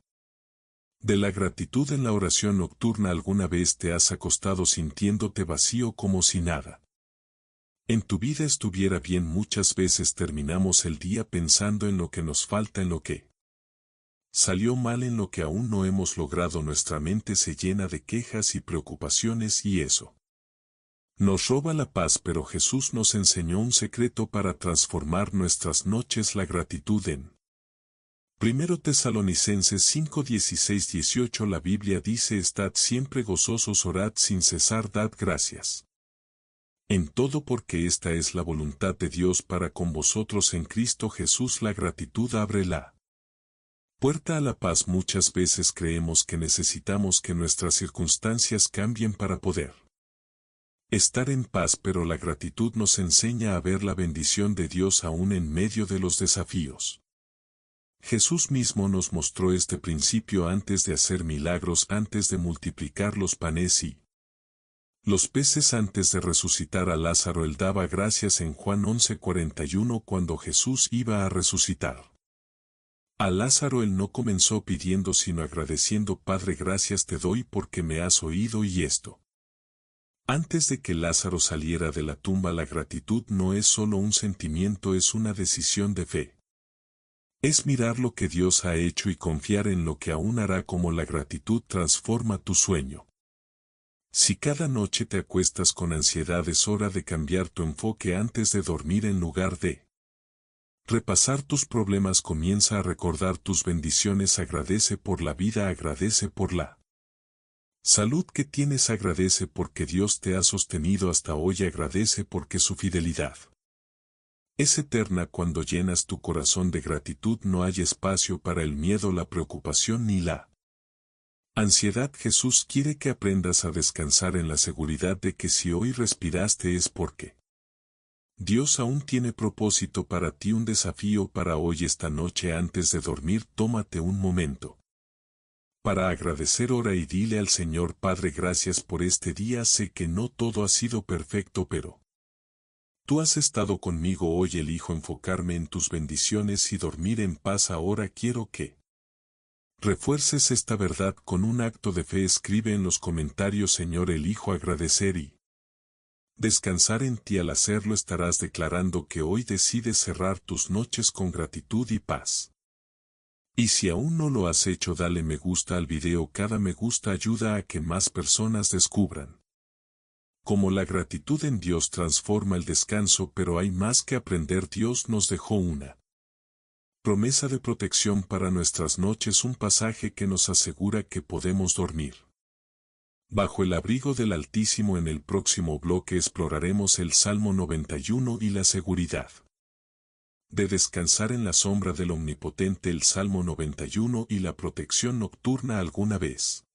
de la gratitud en la oración nocturna. ¿Alguna vez te has acostado sintiéndote vacío, como si nada en tu vida estuviera bien? Muchas veces terminamos el día pensando en lo que nos falta, en lo que salió mal, en lo que aún no hemos logrado. Nuestra mente se llena de quejas y preocupaciones y eso nos roba la paz. Pero Jesús nos enseñó un secreto para transformar nuestras noches: la gratitud. En 1 Tesalonicenses 5, 16, 18 la Biblia dice: estad siempre gozosos, orad sin cesar, dad gracias en todo, porque esta es la voluntad de Dios para con vosotros en Cristo Jesús. La gratitud abre la puerta a la paz. Muchas veces creemos que necesitamos que nuestras circunstancias cambien para poder estar en paz, pero la gratitud nos enseña a ver la bendición de Dios aún en medio de los desafíos. Jesús mismo nos mostró este principio antes de hacer milagros, antes de multiplicar los panes y los peces, antes de resucitar a Lázaro. Él daba gracias en Juan 11:41. Cuando Jesús iba a resucitar a Lázaro, él no comenzó pidiendo sino agradeciendo: Padre, gracias te doy porque me has oído y esto. Antes de que Lázaro saliera de la tumba, la gratitud no es solo un sentimiento, es una decisión de fe. Es mirar lo que Dios ha hecho y confiar en lo que aún hará. Como la gratitud transforma tu sueño. Si cada noche te acuestas con ansiedad, es hora de cambiar tu enfoque. Antes de dormir, en lugar de repasar tus problemas, comienza a recordar tus bendiciones. Agradece por la vida, agradece por la salud que tienes, agradece porque Dios te ha sostenido hasta hoy, agradece porque su fidelidad es eterna. Cuando llenas tu corazón de gratitud, no hay espacio para el miedo, la preocupación ni la ansiedad. Jesús quiere que aprendas a descansar en la seguridad de que si hoy respiraste es porque Dios aún tiene propósito para ti, un desafío para hoy. Esta noche, antes de dormir, tómate un momento para agradecer. Ora y dile al Señor: Padre, gracias por este día. Sé que no todo ha sido perfecto, pero tú has estado conmigo hoy. Elijo enfocarme en tus bendiciones y dormir en paz. Ahora quiero que refuerces esta verdad con un acto de fe. Escribe en los comentarios: Señor, elijo agradecer y descansar en ti. Al hacerlo estarás declarando que hoy decides cerrar tus noches con gratitud y paz. Y si aún no lo has hecho, dale me gusta al video. Cada me gusta ayuda a que más personas descubran cómo la gratitud en Dios transforma el descanso. Pero hay más que aprender. Dios nos dejó una promesa de protección para nuestras noches, un pasaje que nos asegura que podemos dormir bajo el abrigo del Altísimo. En el próximo bloque exploraremos el Salmo 91 y la seguridad de descansar en la sombra del Omnipotente. El Salmo 91 y la protección nocturna. ¿Alguna vez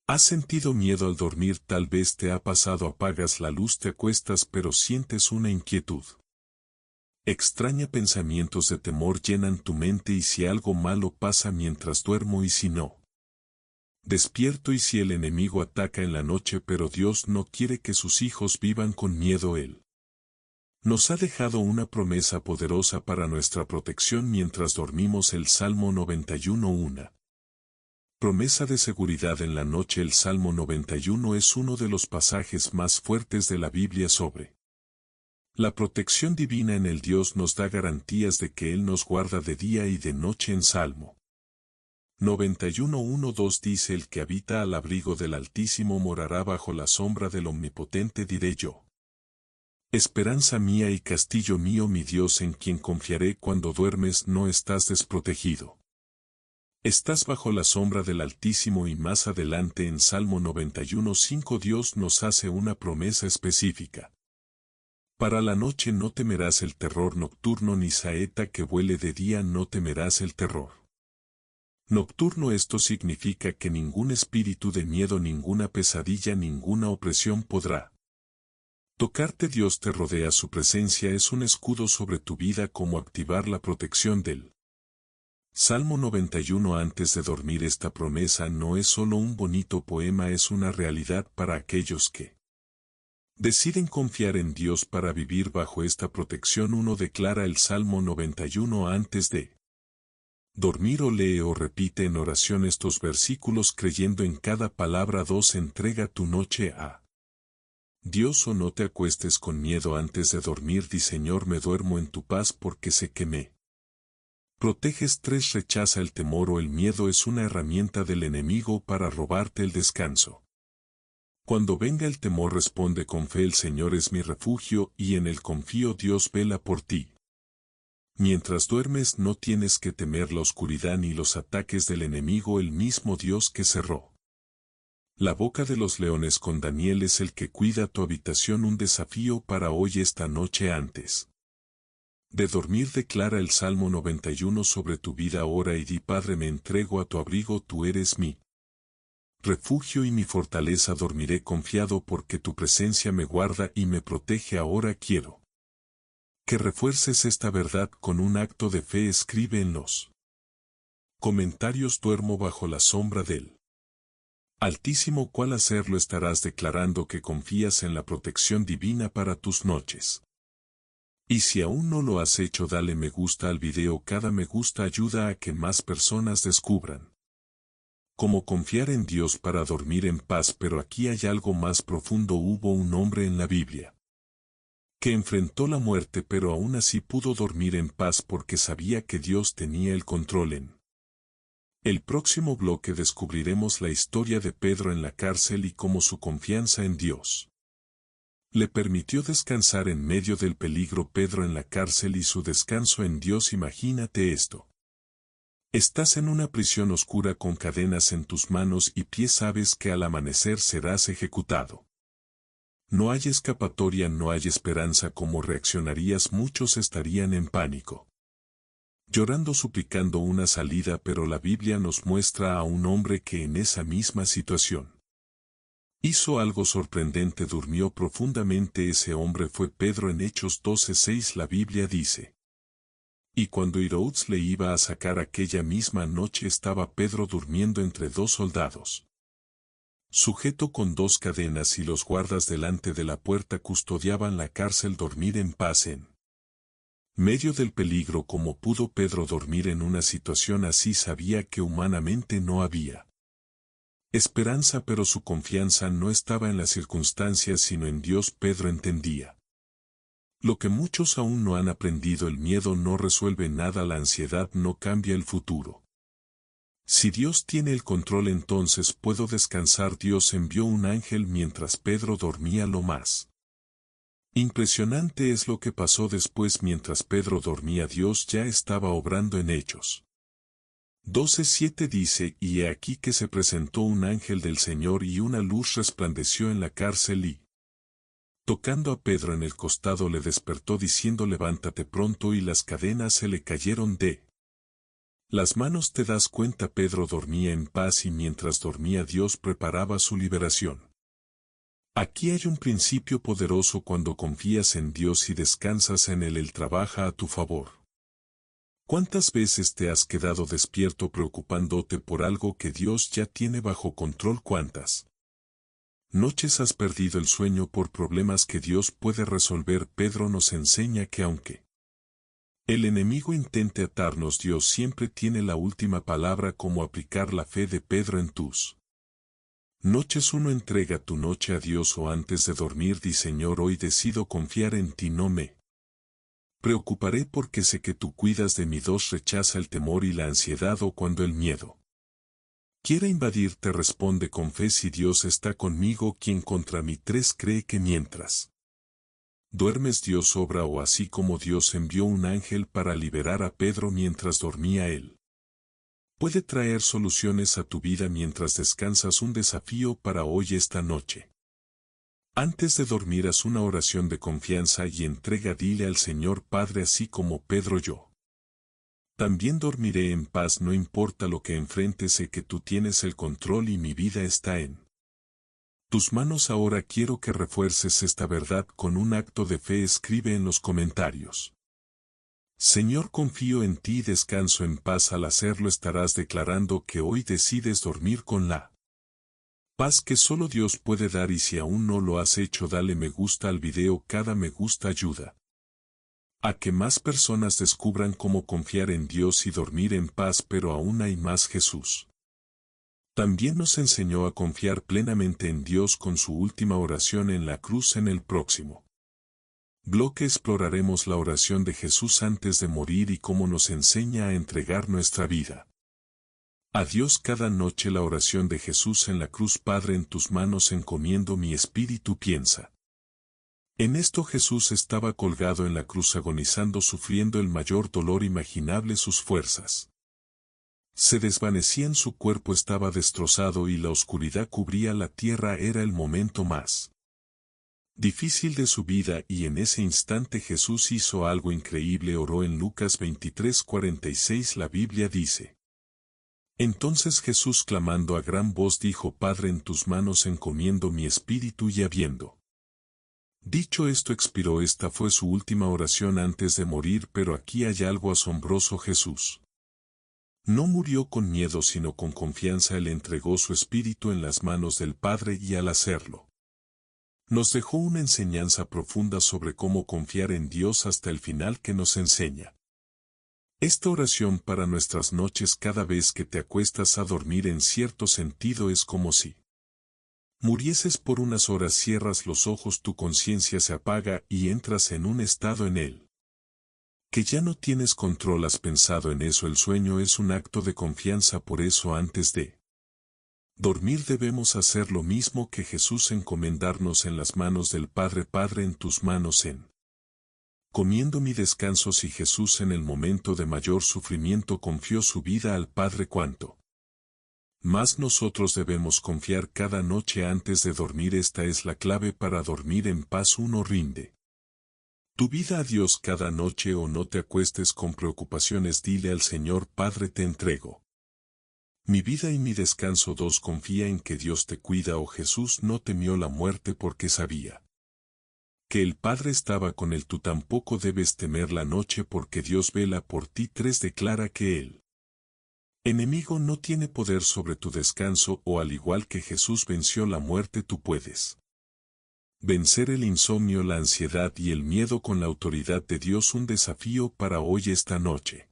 has sentido miedo al dormir? Tal vez te ha pasado: apagas la luz, te acuestas, pero sientes una inquietud extraña. Pensamientos de temor llenan tu mente. ¿Y si algo malo pasa mientras duermo? ¿Y si no despierto? ¿Y si el enemigo ataca en la noche? Pero Dios no quiere que sus hijos vivan con miedo. Él nos ha dejado una promesa poderosa para nuestra protección mientras dormimos. El Salmo 91, una promesa de seguridad en la noche. El Salmo 91 es uno de los pasajes más fuertes de la Biblia sobre la protección divina en el Dios. Nos da garantías de que Él nos guarda de día y de noche. En Salmo 91:12 dice: el que habita al abrigo del Altísimo morará bajo la sombra del Omnipotente, diré yo. Esperanza mía y castillo mío, mi Dios, en quien confiaré. Cuando duermes no estás desprotegido. Estás bajo la sombra del Altísimo. Y más adelante en Salmo 91:5 Dios nos hace una promesa específica. Para la noche no temerás el terror nocturno, ni saeta que vuele de día no temerás el terror nocturno. Esto significa que ningún espíritu de miedo, ninguna pesadilla, ninguna opresión podrá tocarte. Dios te rodea, su presencia es un escudo sobre tu vida. Como activar la protección del Salmo 91 antes de dormir. Esta promesa no es solo un bonito poema, es una realidad para aquellos que deciden confiar en Dios para vivir bajo esta protección. Uno declara el Salmo 91 antes de dormir, o lee o repite en oración estos versículos creyendo en cada palabra. 2 Entrega tu noche a Dios, o no te acuestes con miedo antes de dormir. Di: Señor, me duermo en tu paz porque sé que me proteges. 3 Rechaza el temor o el miedo. Es una herramienta del enemigo para robarte el descanso. Cuando venga el temor, responde con fe: el Señor es mi refugio y en él confío. Dios vela por ti. Mientras duermes no tienes que temer la oscuridad ni los ataques del enemigo. El mismo Dios que cerró la boca de los leones con Daniel es el que cuida tu habitación. Un desafío para hoy: esta noche antes de dormir declara el Salmo 91 sobre tu vida. Ora y di: Padre, me entrego a tu abrigo, tú eres mi refugio y mi fortaleza. Dormiré confiado porque tu presencia me guarda y me protege. Ahora quiero que refuerces esta verdad con un acto de fe. Escribe en los comentarios: duermo bajo la sombra del Altísimo. ¿Cuál hacerlo? Estarás declarando que confías en la protección divina para tus noches. Y si aún no lo has hecho, dale me gusta al video. Cada me gusta ayuda a que más personas descubran cómo confiar en Dios para dormir en paz. Pero aquí hay algo más profundo. Hubo un hombre en la Biblia que enfrentó la muerte, pero aún así pudo dormir en paz porque sabía que Dios tenía el control. En el próximo bloque descubriremos la historia de Pedro en la cárcel y cómo su confianza en Dios le permitió descansar en medio del peligro. Pedro en la cárcel y su descanso en Dios. Imagínate esto. Estás en una prisión oscura con cadenas en tus manos y pies. Sabes que al amanecer serás ejecutado. No hay escapatoria, no hay esperanza. ¿Cómo reaccionarías? Muchos estarían en pánico, llorando, suplicando una salida. Pero la Biblia nos muestra a un hombre que en esa misma situación hizo algo sorprendente. Durmió profundamente. Ese hombre fue Pedro. En Hechos 12:6 la Biblia dice: y cuando Herodes le iba a sacar aquella misma noche, estaba Pedro durmiendo entre 2 soldados, sujeto con 2 cadenas, y los guardas delante de la puerta custodiaban la cárcel. Dormir en paz en medio del peligro. ¿Cómo pudo Pedro dormir en una situación así? Sabía que humanamente no había esperanza, pero su confianza no estaba en las circunstancias sino en Dios. Pedro entendía lo que muchos aún no han aprendido: el miedo no resuelve nada, la ansiedad no cambia el futuro. Si Dios tiene el control, entonces puedo descansar. Dios envió un ángel mientras Pedro dormía. Lo más impresionante es lo que pasó después. Mientras Pedro dormía, Dios ya estaba obrando. En Hechos 12:7 dice: y he aquí que se presentó un ángel del Señor y una luz resplandeció en la cárcel y, tocando a Pedro en el costado, le despertó diciendo: levántate pronto. Y las cadenas se le cayeron de las manos. ¿Te das cuenta? Pedro dormía en paz y mientras dormía Dios preparaba su liberación. Aquí hay un principio poderoso: cuando confías en Dios y descansas en Él trabaja a tu favor. ¿Cuántas veces te has quedado despierto preocupándote por algo que Dios ya tiene bajo control? ¿Cuántas noches has perdido el sueño por problemas que Dios puede resolver? Pedro nos enseña que aunque el enemigo intente atarnos, Dios siempre tiene la última palabra. ¿Cómo aplicar la fe de Pedro en tus noches? 1 Entrega tu noche a Dios, o antes de dormir di: Señor, hoy decido confiar en ti, no me preocuparé porque sé que tú cuidas de mí. 2 Rechaza el temor y la ansiedad, o cuando el miedo quiera invadirte responde con fe si Dios está conmigo quien contra mí tres cree que mientras duermes Dios obra o así como Dios envió un ángel para liberar a Pedro mientras dormía él. Puede traer soluciones a tu vida mientras descansas un desafío para hoy esta noche. Antes de dormir haz una oración de confianza y entrega dile al Señor Padre así como Pedro yo. También dormiré en paz no importa lo que enfrente sé que tú tienes el control y mi vida está en tus manos ahora quiero que refuerces esta verdad con un acto de fe escribe en los comentarios. Señor confío en ti y descanso en paz al hacerlo estarás declarando que hoy decides dormir con la paz que solo Dios puede dar y si aún no lo has hecho dale me gusta al video cada me gusta ayuda a que más personas descubran cómo confiar en Dios y dormir en paz pero aún hay más Jesús. También nos enseñó a confiar plenamente en Dios con su última oración en la cruz en el próximo bloque exploraremos la oración de Jesús antes de morir y cómo nos enseña a entregar nuestra vida a Dios cada noche la oración de Jesús en la cruz Padre en tus manos encomiendo mi espíritu piensa. En esto Jesús estaba colgado en la cruz agonizando sufriendo el mayor dolor imaginable sus fuerzas se desvanecían su cuerpo estaba destrozado y la oscuridad cubría la tierra era el momento más difícil de su vida y en ese instante Jesús hizo algo increíble oró en Lucas 23:46 la Biblia dice. Entonces Jesús clamando a gran voz dijo Padre en tus manos encomiendo mi espíritu y habiendo dicho esto expiró esta fue su última oración antes de morir pero aquí hay algo asombroso Jesús. No murió con miedo sino con confianza él entregó su espíritu en las manos del Padre y al hacerlo nos dejó una enseñanza profunda sobre cómo confiar en Dios hasta el final que nos enseña. Esta oración para nuestras noches cada vez que te acuestas a dormir en cierto sentido es como si murieses por unas horas cierras los ojos tu conciencia se apaga y entras en un estado en él que ya no tienes control has pensado en eso el sueño es un acto de confianza por eso antes de dormir debemos hacer lo mismo que Jesús encomendarnos en las manos del Padre Padre en tus manos en comiendo mi descanso si Jesús en el momento de mayor sufrimiento confió su vida al Padre cuanto más nosotros debemos confiar cada noche antes de dormir esta es la clave para dormir en paz uno rinde tu vida a Dios cada noche o no te acuestes con preocupaciones dile al Señor Padre te entrego mi vida y mi descanso 2 confía en que Dios te cuida o Jesús no temió la muerte porque sabía que el Padre estaba con él tú tampoco debes temer la noche porque Dios vela por ti 3 declara que el enemigo no tiene poder sobre tu descanso o al igual que Jesús venció la muerte tú puedes vencer el insomnio la ansiedad y el miedo con la autoridad de Dios un desafío para hoy esta noche.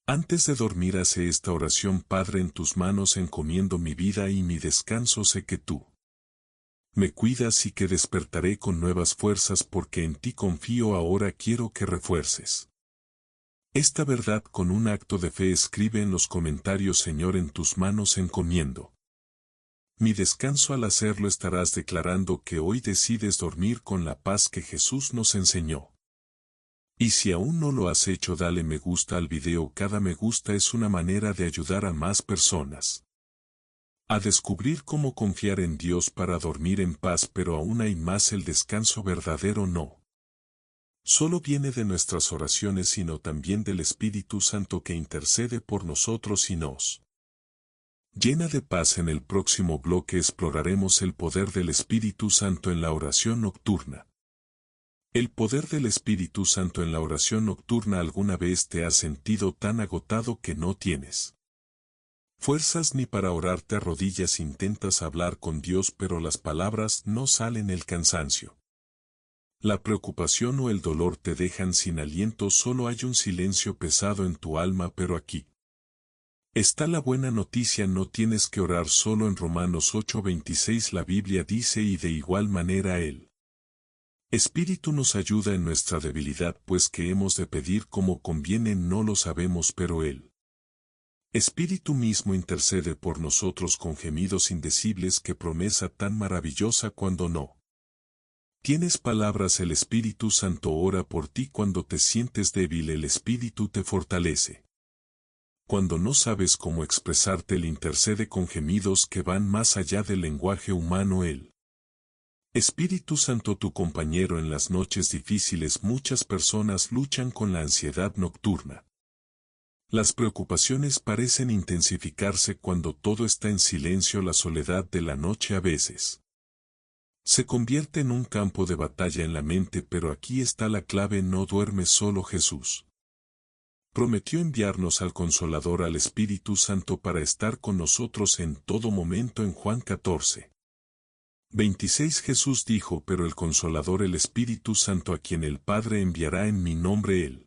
Antes de dormir hace esta oración Padre en tus manos encomiendo mi vida y mi descanso sé que tú me cuidas y que despertaré con nuevas fuerzas porque en ti confío ahora quiero que refuerces. Esta verdad con un acto de fe escribe en los comentarios Señor en tus manos encomiendo. Mi descanso al hacerlo estarás declarando que hoy decides dormir con la paz que Jesús nos enseñó. Y si aún no lo has hecho dale me gusta al video cada me gusta es una manera de ayudar a más personas a descubrir cómo confiar en Dios para dormir en paz pero aún hay más el descanso verdadero no solo viene de nuestras oraciones sino también del Espíritu Santo que intercede por nosotros y nos llena de paz en el próximo bloque exploraremos el poder del Espíritu Santo en la oración nocturna. El poder del Espíritu Santo en la oración nocturna alguna vez te has sentido tan agotado que no tienes fuerzas ni para orar te arrodillas intentas hablar con Dios pero las palabras no salen el cansancio. La preocupación o el dolor te dejan sin aliento solo hay un silencio pesado en tu alma pero aquí está la buena noticia no tienes que orar solo en Romanos 8:26 la Biblia dice y de igual manera el Espíritu nos ayuda en nuestra debilidad pues que hemos de pedir como conviene no lo sabemos pero Él Espíritu mismo intercede por nosotros con gemidos indecibles. Qué promesa tan maravillosa cuando no tienes palabras. El Espíritu Santo ora por ti cuando te sientes débil. El Espíritu te fortalece. Cuando no sabes cómo expresarte, Él intercede con gemidos que van más allá del lenguaje humano. El Espíritu Santo, tu compañero en las noches difíciles. Muchas personas luchan con la ansiedad nocturna. Las preocupaciones parecen intensificarse cuando todo está en silencio. La soledad de la noche a veces se convierte en un campo de batalla en la mente, pero aquí está la clave: no duerme solo. Jesús prometió enviarnos al Consolador, al Espíritu Santo, para estar con nosotros en todo momento. En Juan 14:26 Jesús dijo: pero el Consolador, el Espíritu Santo, a quien el Padre enviará en mi nombre, Él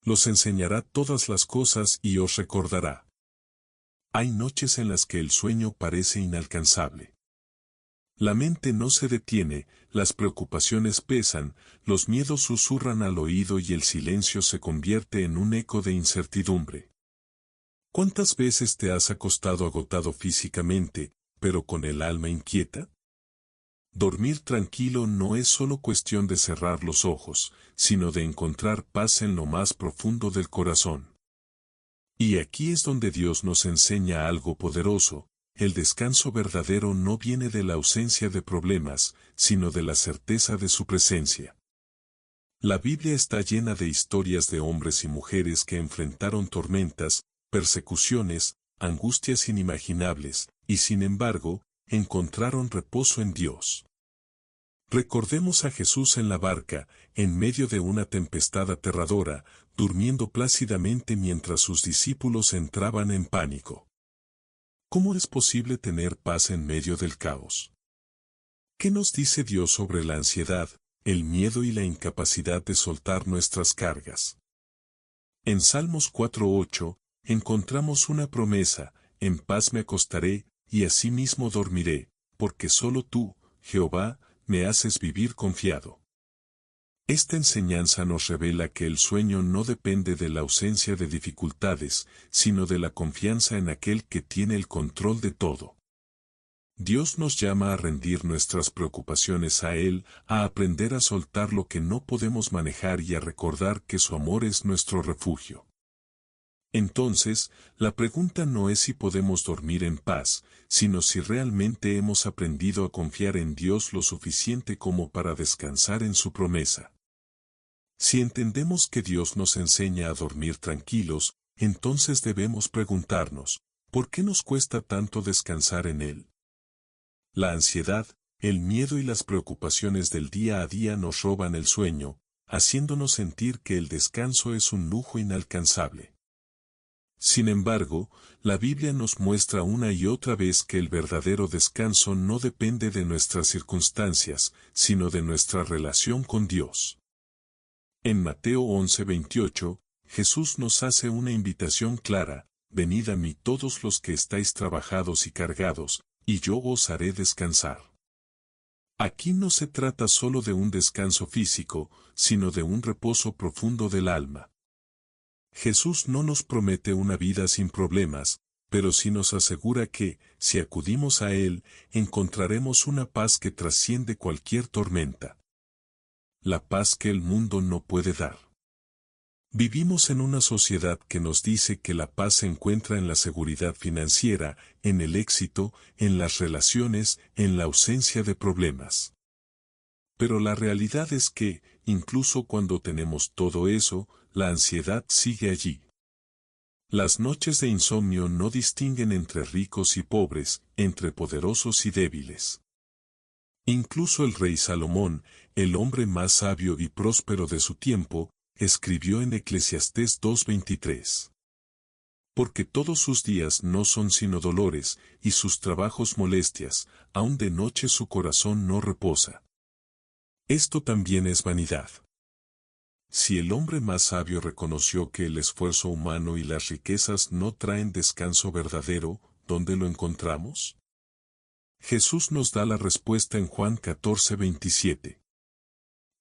los enseñará todas las cosas y os recordará. Hay noches en las que el sueño parece inalcanzable. La mente no se detiene, las preocupaciones pesan, los miedos susurran al oído y el silencio se convierte en un eco de incertidumbre. ¿Cuántas veces te has acostado agotado físicamente, pero con el alma inquieta? Dormir tranquilo no es solo cuestión de cerrar los ojos, sino de encontrar paz en lo más profundo del corazón. Y aquí es donde Dios nos enseña algo poderoso: el descanso verdadero no viene de la ausencia de problemas, sino de la certeza de su presencia. La Biblia está llena de historias de hombres y mujeres que enfrentaron tormentas, persecuciones, angustias inimaginables, y sin embargo, encontraron reposo en Dios. Recordemos a Jesús en la barca, en medio de una tempestad aterradora, durmiendo plácidamente mientras sus discípulos entraban en pánico. ¿Cómo es posible tener paz en medio del caos? ¿Qué nos dice Dios sobre la ansiedad, el miedo y la incapacidad de soltar nuestras cargas? En Salmos 4:8, encontramos una promesa: en paz me acostaré, y asimismo dormiré, porque solo tú, Jehová, me haces vivir confiado. Esta enseñanza nos revela que el sueño no depende de la ausencia de dificultades, sino de la confianza en aquel que tiene el control de todo. Dios nos llama a rendir nuestras preocupaciones a Él, a aprender a soltar lo que no podemos manejar y a recordar que su amor es nuestro refugio. Entonces, la pregunta no es si podemos dormir en paz, sino si realmente hemos aprendido a confiar en Dios lo suficiente como para descansar en su promesa. Si entendemos que Dios nos enseña a dormir tranquilos, entonces debemos preguntarnos: ¿por qué nos cuesta tanto descansar en Él? La ansiedad, el miedo y las preocupaciones del día a día nos roban el sueño, haciéndonos sentir que el descanso es un lujo inalcanzable. Sin embargo, la Biblia nos muestra una y otra vez que el verdadero descanso no depende de nuestras circunstancias, sino de nuestra relación con Dios. En Mateo 11:28, Jesús nos hace una invitación clara: venid a mí todos los que estáis trabajados y cargados, y yo os haré descansar. Aquí no se trata solo de un descanso físico, sino de un reposo profundo del alma. Jesús no nos promete una vida sin problemas, pero sí nos asegura que, si acudimos a Él, encontraremos una paz que trasciende cualquier tormenta. La paz que el mundo no puede dar. Vivimos en una sociedad que nos dice que la paz se encuentra en la seguridad financiera, en el éxito, en las relaciones, en la ausencia de problemas. Pero la realidad es que, incluso cuando tenemos todo eso, la ansiedad sigue allí. Las noches de insomnio no distinguen entre ricos y pobres, entre poderosos y débiles. Incluso el rey Salomón, el hombre más sabio y próspero de su tiempo, escribió en Eclesiastés 2:23. Porque todos sus días no son sino dolores, y sus trabajos molestias, aun de noche su corazón no reposa. Esto también es vanidad. Si el hombre más sabio reconoció que el esfuerzo humano y las riquezas no traen descanso verdadero, ¿dónde lo encontramos? Jesús nos da la respuesta en Juan 14:27.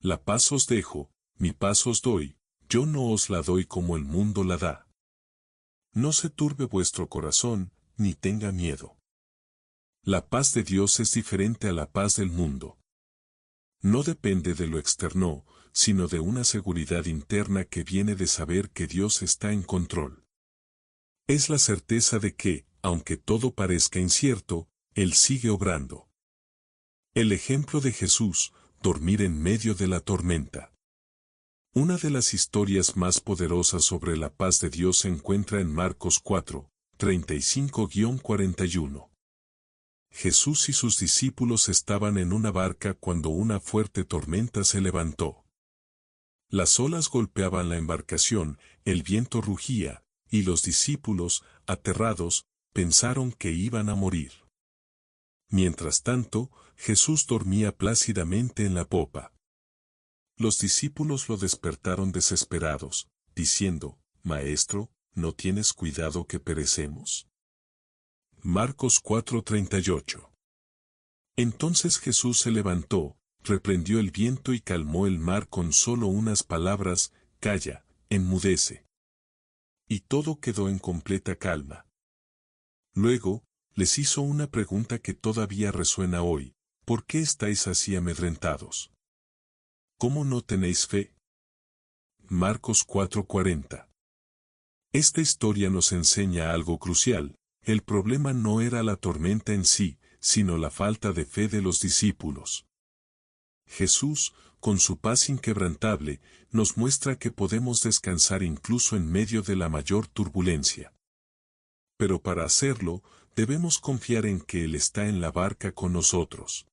La paz os dejo, mi paz os doy, yo no os la doy como el mundo la da. No se turbe vuestro corazón, ni tenga miedo. La paz de Dios es diferente a la paz del mundo. No depende de lo externo, sino de una seguridad interna que viene de saber que Dios está en control. Es la certeza de que, aunque todo parezca incierto, Él sigue obrando. El ejemplo de Jesús, dormir en medio de la tormenta. Una de las historias más poderosas sobre la paz de Dios se encuentra en Marcos 4, 35-41. Jesús y sus discípulos estaban en una barca cuando una fuerte tormenta se levantó. Las olas golpeaban la embarcación, el viento rugía, y los discípulos, aterrados, pensaron que iban a morir. Mientras tanto, Jesús dormía plácidamente en la popa. Los discípulos lo despertaron desesperados, diciendo, «Maestro, ¿no tienes cuidado que perecemos?». Marcos 4:38. Entonces Jesús se levantó, reprendió el viento y calmó el mar con solo unas palabras, «Calla, enmudece». Y todo quedó en completa calma. Luego, les hizo una pregunta que todavía resuena hoy, ¿por qué estáis así amedrentados? ¿Cómo no tenéis fe? Marcos 4:40. Esta historia nos enseña algo crucial. El problema no era la tormenta en sí, sino la falta de fe de los discípulos. Jesús, con su paz inquebrantable, nos muestra que podemos descansar incluso en medio de la mayor turbulencia. Pero para hacerlo, debemos confiar en que Él está en la barca con nosotros.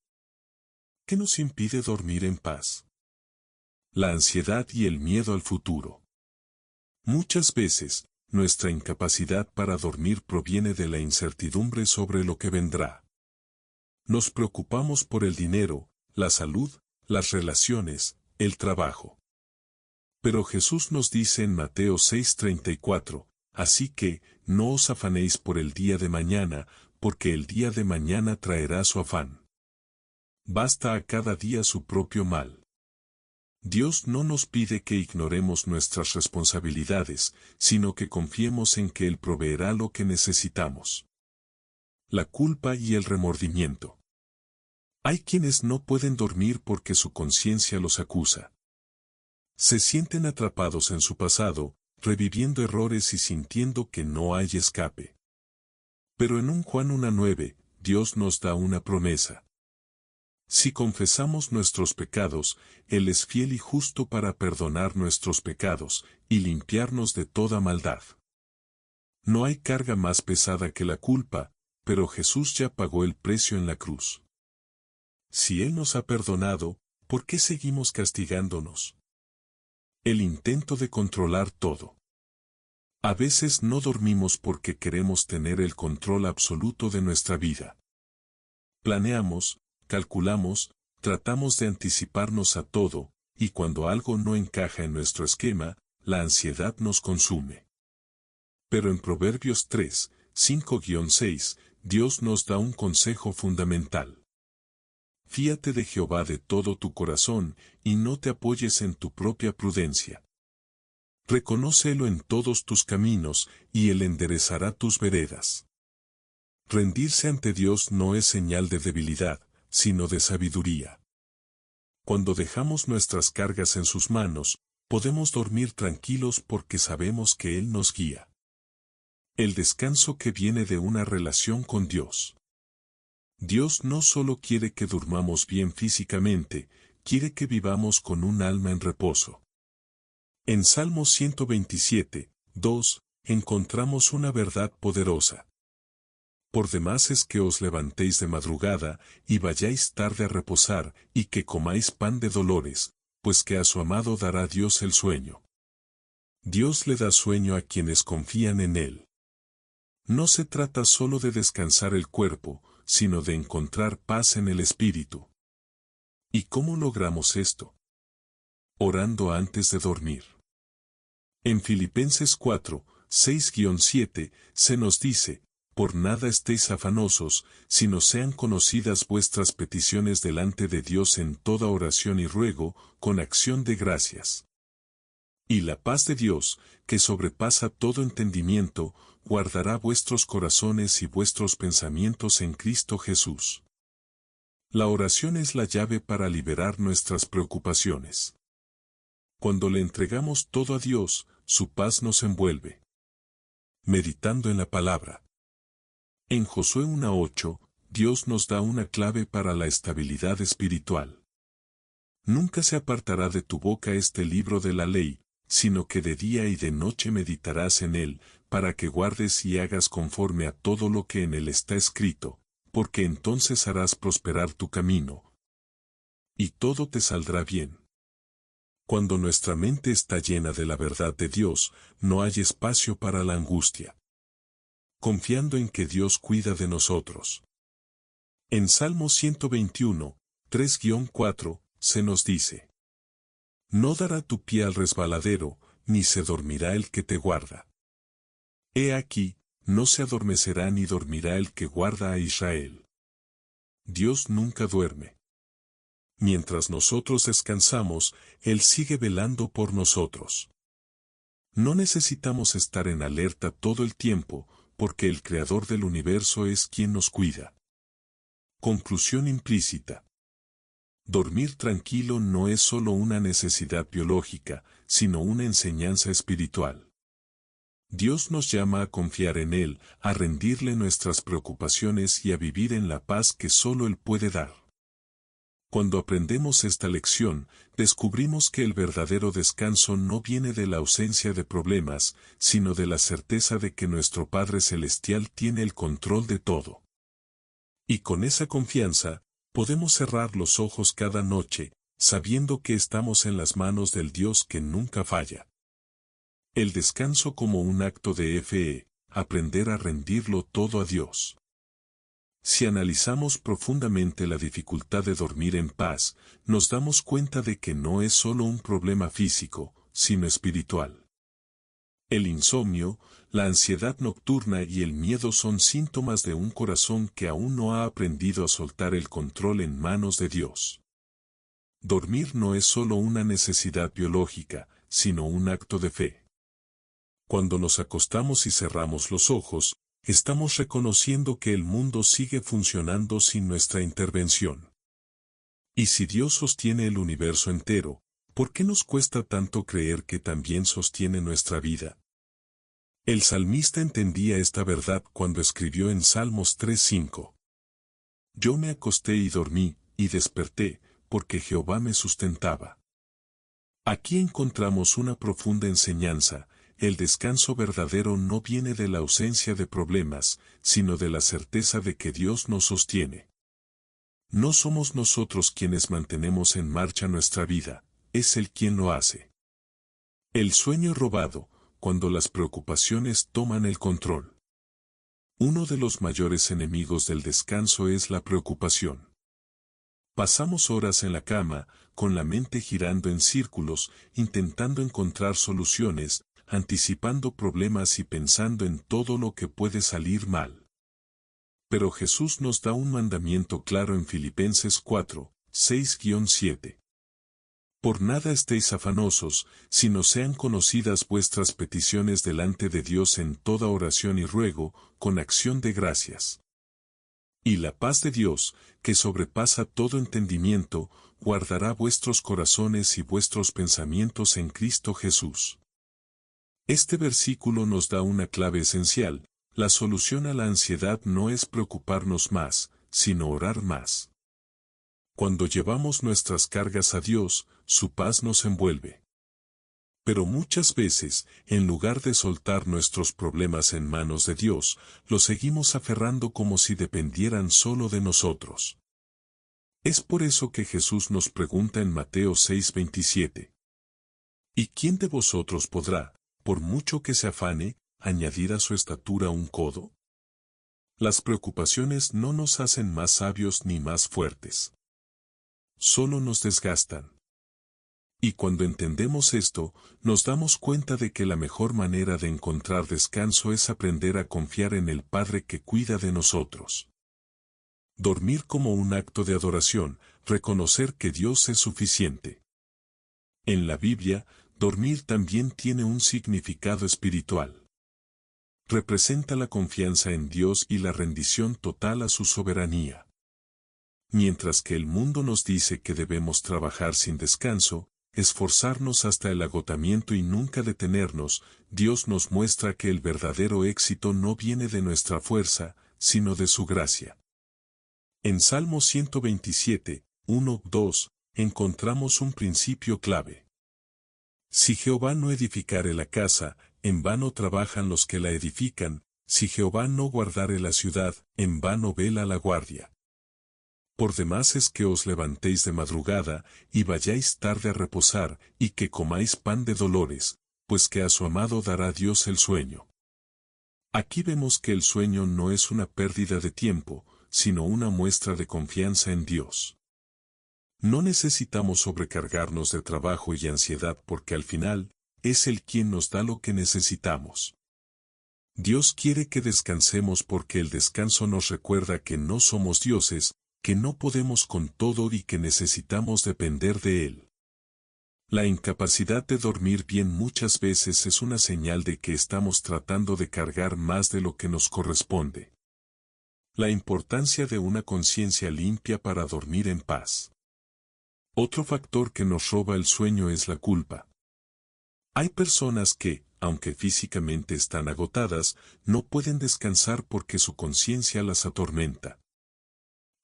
¿Qué nos impide dormir en paz? La ansiedad y el miedo al futuro. Muchas veces, nuestra incapacidad para dormir proviene de la incertidumbre sobre lo que vendrá. Nos preocupamos por el dinero, la salud, las relaciones, el trabajo. Pero Jesús nos dice en Mateo 6:34, así que, no os afanéis por el día de mañana, porque el día de mañana traerá su afán. Basta a cada día su propio mal. Dios no nos pide que ignoremos nuestras responsabilidades, sino que confiemos en que Él proveerá lo que necesitamos. La culpa y el remordimiento. Hay quienes no pueden dormir porque su conciencia los acusa. Se sienten atrapados en su pasado, reviviendo errores y sintiendo que no hay escape. Pero en un Juan 1:9, Dios nos da una promesa. Si confesamos nuestros pecados, Él es fiel y justo para perdonar nuestros pecados, y limpiarnos de toda maldad. No hay carga más pesada que la culpa, pero Jesús ya pagó el precio en la cruz. Si Él nos ha perdonado, ¿por qué seguimos castigándonos? El intento de controlar todo. A veces no dormimos porque queremos tener el control absoluto de nuestra vida. Planeamos, calculamos, tratamos de anticiparnos a todo, y cuando algo no encaja en nuestro esquema, la ansiedad nos consume. Pero en Proverbios 3, 5-6, Dios nos da un consejo fundamental. Fíate de Jehová de todo tu corazón, y no te apoyes en tu propia prudencia. Reconócelo en todos tus caminos, y Él enderezará tus veredas. Rendirse ante Dios no es señal de debilidad, sino de sabiduría. Cuando dejamos nuestras cargas en sus manos, podemos dormir tranquilos porque sabemos que Él nos guía. El descanso que viene de una relación con Dios. Dios no solo quiere que durmamos bien físicamente, quiere que vivamos con un alma en reposo. En Salmo 127, 2, encontramos una verdad poderosa. Por demás es que os levantéis de madrugada, y vayáis tarde a reposar, y que comáis pan de dolores, pues que a su amado dará Dios el sueño. Dios le da sueño a quienes confían en Él. No se trata solo de descansar el cuerpo, sino de encontrar paz en el espíritu. ¿Y cómo logramos esto? Orando antes de dormir. En Filipenses 4, 6-7, se nos dice, por nada estéis afanosos, sino sean conocidas vuestras peticiones delante de Dios en toda oración y ruego, con acción de gracias. Y la paz de Dios, que sobrepasa todo entendimiento, guardará vuestros corazones y vuestros pensamientos en Cristo Jesús. La oración es la llave para liberar nuestras preocupaciones. Cuando le entregamos todo a Dios, su paz nos envuelve. Meditando en la palabra. En Josué 1:8, Dios nos da una clave para la estabilidad espiritual. Nunca se apartará de tu boca este libro de la ley, sino que de día y de noche meditarás en él, para que guardes y hagas conforme a todo lo que en él está escrito, porque entonces harás prosperar tu camino. Y todo te saldrá bien. Cuando nuestra mente está llena de la verdad de Dios, no hay espacio para la angustia. Confiando en que Dios cuida de nosotros. En Salmo 121, 3-4, se nos dice: No dará tu pie al resbaladero, ni se dormirá el que te guarda. He aquí, no se adormecerá ni dormirá el que guarda a Israel. Dios nunca duerme. Mientras nosotros descansamos, Él sigue velando por nosotros. No necesitamos estar en alerta todo el tiempo, porque el Creador del universo es quien nos cuida. Conclusión implícita. Dormir tranquilo no es solo una necesidad biológica, sino una enseñanza espiritual. Dios nos llama a confiar en Él, a rendirle nuestras preocupaciones y a vivir en la paz que solo Él puede dar. Cuando aprendemos esta lección, descubrimos que el verdadero descanso no viene de la ausencia de problemas, sino de la certeza de que nuestro Padre Celestial tiene el control de todo. Y con esa confianza, podemos cerrar los ojos cada noche, sabiendo que estamos en las manos del Dios que nunca falla. El descanso como un acto de fe, aprender a rendirlo todo a Dios. Si analizamos profundamente la dificultad de dormir en paz, nos damos cuenta de que no es solo un problema físico, sino espiritual. El insomnio, la ansiedad nocturna y el miedo son síntomas de un corazón que aún no ha aprendido a soltar el control en manos de Dios. Dormir no es solo una necesidad biológica, sino un acto de fe. Cuando nos acostamos y cerramos los ojos, estamos reconociendo que el mundo sigue funcionando sin nuestra intervención. Y si Dios sostiene el universo entero, ¿por qué nos cuesta tanto creer que también sostiene nuestra vida? El salmista entendía esta verdad cuando escribió en Salmos 3:5. Yo me acosté y dormí, y desperté, porque Jehová me sustentaba. Aquí encontramos una profunda enseñanza. El descanso verdadero no viene de la ausencia de problemas, sino de la certeza de que Dios nos sostiene. No somos nosotros quienes mantenemos en marcha nuestra vida, es Él quien lo hace. El sueño robado, cuando las preocupaciones toman el control. Uno de los mayores enemigos del descanso es la preocupación. Pasamos horas en la cama, con la mente girando en círculos, intentando encontrar soluciones, anticipando problemas y pensando en todo lo que puede salir mal. Pero Jesús nos da un mandamiento claro en Filipenses 4, 6-7. Por nada estéis afanosos, sino sean conocidas vuestras peticiones delante de Dios en toda oración y ruego, con acción de gracias. Y la paz de Dios, que sobrepasa todo entendimiento, guardará vuestros corazones y vuestros pensamientos en Cristo Jesús. Este versículo nos da una clave esencial: la solución a la ansiedad no es preocuparnos más, sino orar más. Cuando llevamos nuestras cargas a Dios, su paz nos envuelve. Pero muchas veces, en lugar de soltar nuestros problemas en manos de Dios, los seguimos aferrando como si dependieran solo de nosotros. Es por eso que Jesús nos pregunta en Mateo 6:27. ¿Y quién de vosotros podrá, por mucho que se afane, añadir a su estatura un codo? Las preocupaciones no nos hacen más sabios ni más fuertes. Solo nos desgastan. Y cuando entendemos esto, nos damos cuenta de que la mejor manera de encontrar descanso es aprender a confiar en el Padre que cuida de nosotros. Dormir como un acto de adoración, reconocer que Dios es suficiente. En la Biblia, Dormir también tiene un significado espiritual. Representa la confianza en Dios y la rendición total a su soberanía. Mientras que el mundo nos dice que debemos trabajar sin descanso, esforzarnos hasta el agotamiento y nunca detenernos, Dios nos muestra que el verdadero éxito no viene de nuestra fuerza, sino de su gracia. En Salmo 127, 1-2, encontramos un principio clave. Si Jehová no edificare la casa, en vano trabajan los que la edifican, si Jehová no guardare la ciudad, en vano vela la guardia. Por demás es que os levantéis de madrugada, y vayáis tarde a reposar, y que comáis pan de dolores, pues que a su amado dará Dios el sueño. Aquí vemos que el sueño no es una pérdida de tiempo, sino una muestra de confianza en Dios. No necesitamos sobrecargarnos de trabajo y ansiedad porque al final, es Él quien nos da lo que necesitamos. Dios quiere que descansemos porque el descanso nos recuerda que no somos dioses, que no podemos con todo y que necesitamos depender de Él. La incapacidad de dormir bien muchas veces es una señal de que estamos tratando de cargar más de lo que nos corresponde. La importancia de una conciencia limpia para dormir en paz. Otro factor que nos roba el sueño es la culpa. Hay personas que, aunque físicamente están agotadas, no pueden descansar porque su conciencia las atormenta.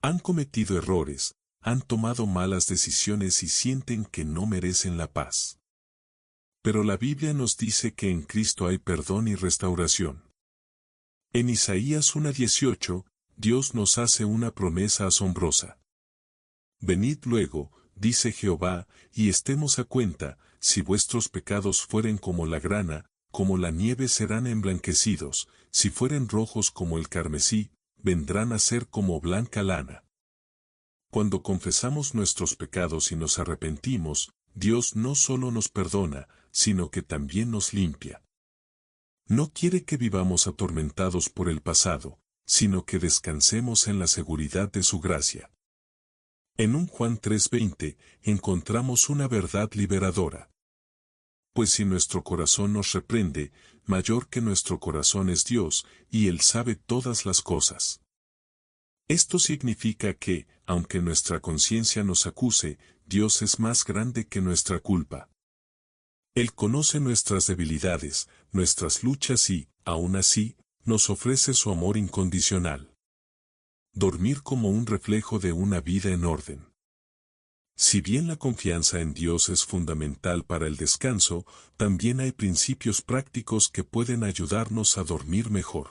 Han cometido errores, han tomado malas decisiones y sienten que no merecen la paz. Pero la Biblia nos dice que en Cristo hay perdón y restauración. En Isaías 1:18, Dios nos hace una promesa asombrosa. Venid luego, dice Jehová, y estemos a cuenta, si vuestros pecados fueren como la grana, como la nieve serán emblanquecidos, si fueren rojos como el carmesí, vendrán a ser como blanca lana. Cuando confesamos nuestros pecados y nos arrepentimos, Dios no solo nos perdona, sino que también nos limpia. No quiere que vivamos atormentados por el pasado, sino que descansemos en la seguridad de su gracia. En 1 Juan 3:20 encontramos una verdad liberadora. Pues si nuestro corazón nos reprende, mayor que nuestro corazón es Dios, y Él sabe todas las cosas. Esto significa que, aunque nuestra conciencia nos acuse, Dios es más grande que nuestra culpa. Él conoce nuestras debilidades, nuestras luchas y, aún así, nos ofrece su amor incondicional. Dormir como un reflejo de una vida en orden. Si bien la confianza en Dios es fundamental para el descanso, también hay principios prácticos que pueden ayudarnos a dormir mejor.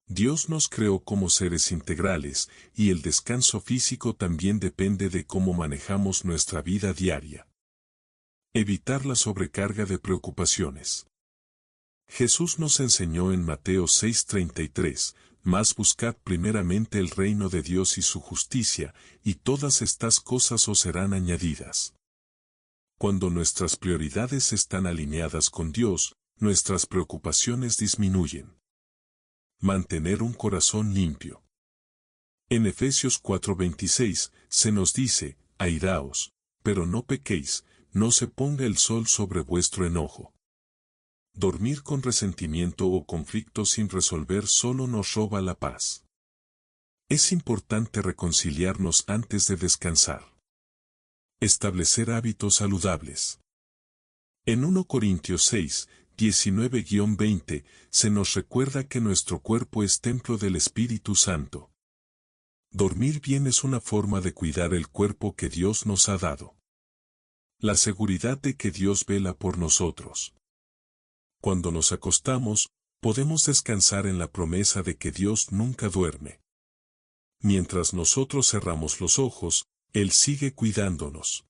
Dios nos creó como seres integrales, y el descanso físico también depende de cómo manejamos nuestra vida diaria. Evitar la sobrecarga de preocupaciones. Jesús nos enseñó en Mateo 6:33, mas buscad primeramente el reino de Dios y su justicia, y todas estas cosas os serán añadidas. Cuando nuestras prioridades están alineadas con Dios, nuestras preocupaciones disminuyen. Mantener un corazón limpio. En Efesios 4:26 se nos dice, airaos, pero no pequéis, no se ponga el sol sobre vuestro enojo. Dormir con resentimiento o conflicto sin resolver solo nos roba la paz. Es importante reconciliarnos antes de descansar. Establecer hábitos saludables. En 1 Corintios 6, 19-20, se nos recuerda que nuestro cuerpo es templo del Espíritu Santo. Dormir bien es una forma de cuidar el cuerpo que Dios nos ha dado. La seguridad de que Dios vela por nosotros. Cuando nos acostamos, podemos descansar en la promesa de que Dios nunca duerme. Mientras nosotros cerramos los ojos, Él sigue cuidándonos.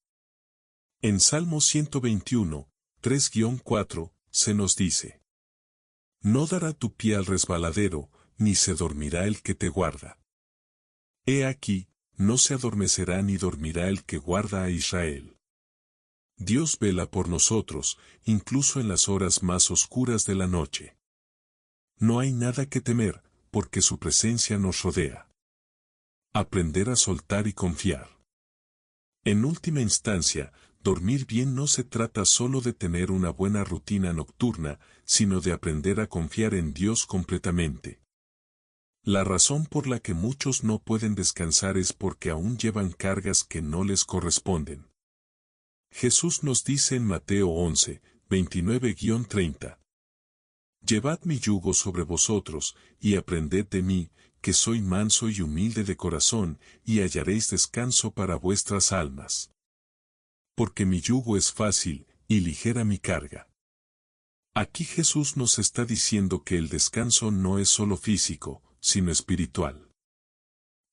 En Salmo 121, 3-4, se nos dice: No dará tu pie al resbaladero, ni se dormirá el que te guarda. He aquí, no se adormecerá ni dormirá el que guarda a Israel. Dios vela por nosotros, incluso en las horas más oscuras de la noche. No hay nada que temer, porque su presencia nos rodea. Aprender a soltar y confiar. En última instancia, dormir bien no se trata solo de tener una buena rutina nocturna, sino de aprender a confiar en Dios completamente. La razón por la que muchos no pueden descansar es porque aún llevan cargas que no les corresponden. Jesús nos dice en Mateo 11, 29-30. Llevad mi yugo sobre vosotros, y aprended de mí, que soy manso y humilde de corazón, y hallaréis descanso para vuestras almas. Porque mi yugo es fácil, y ligera mi carga. Aquí Jesús nos está diciendo que el descanso no es solo físico, sino espiritual.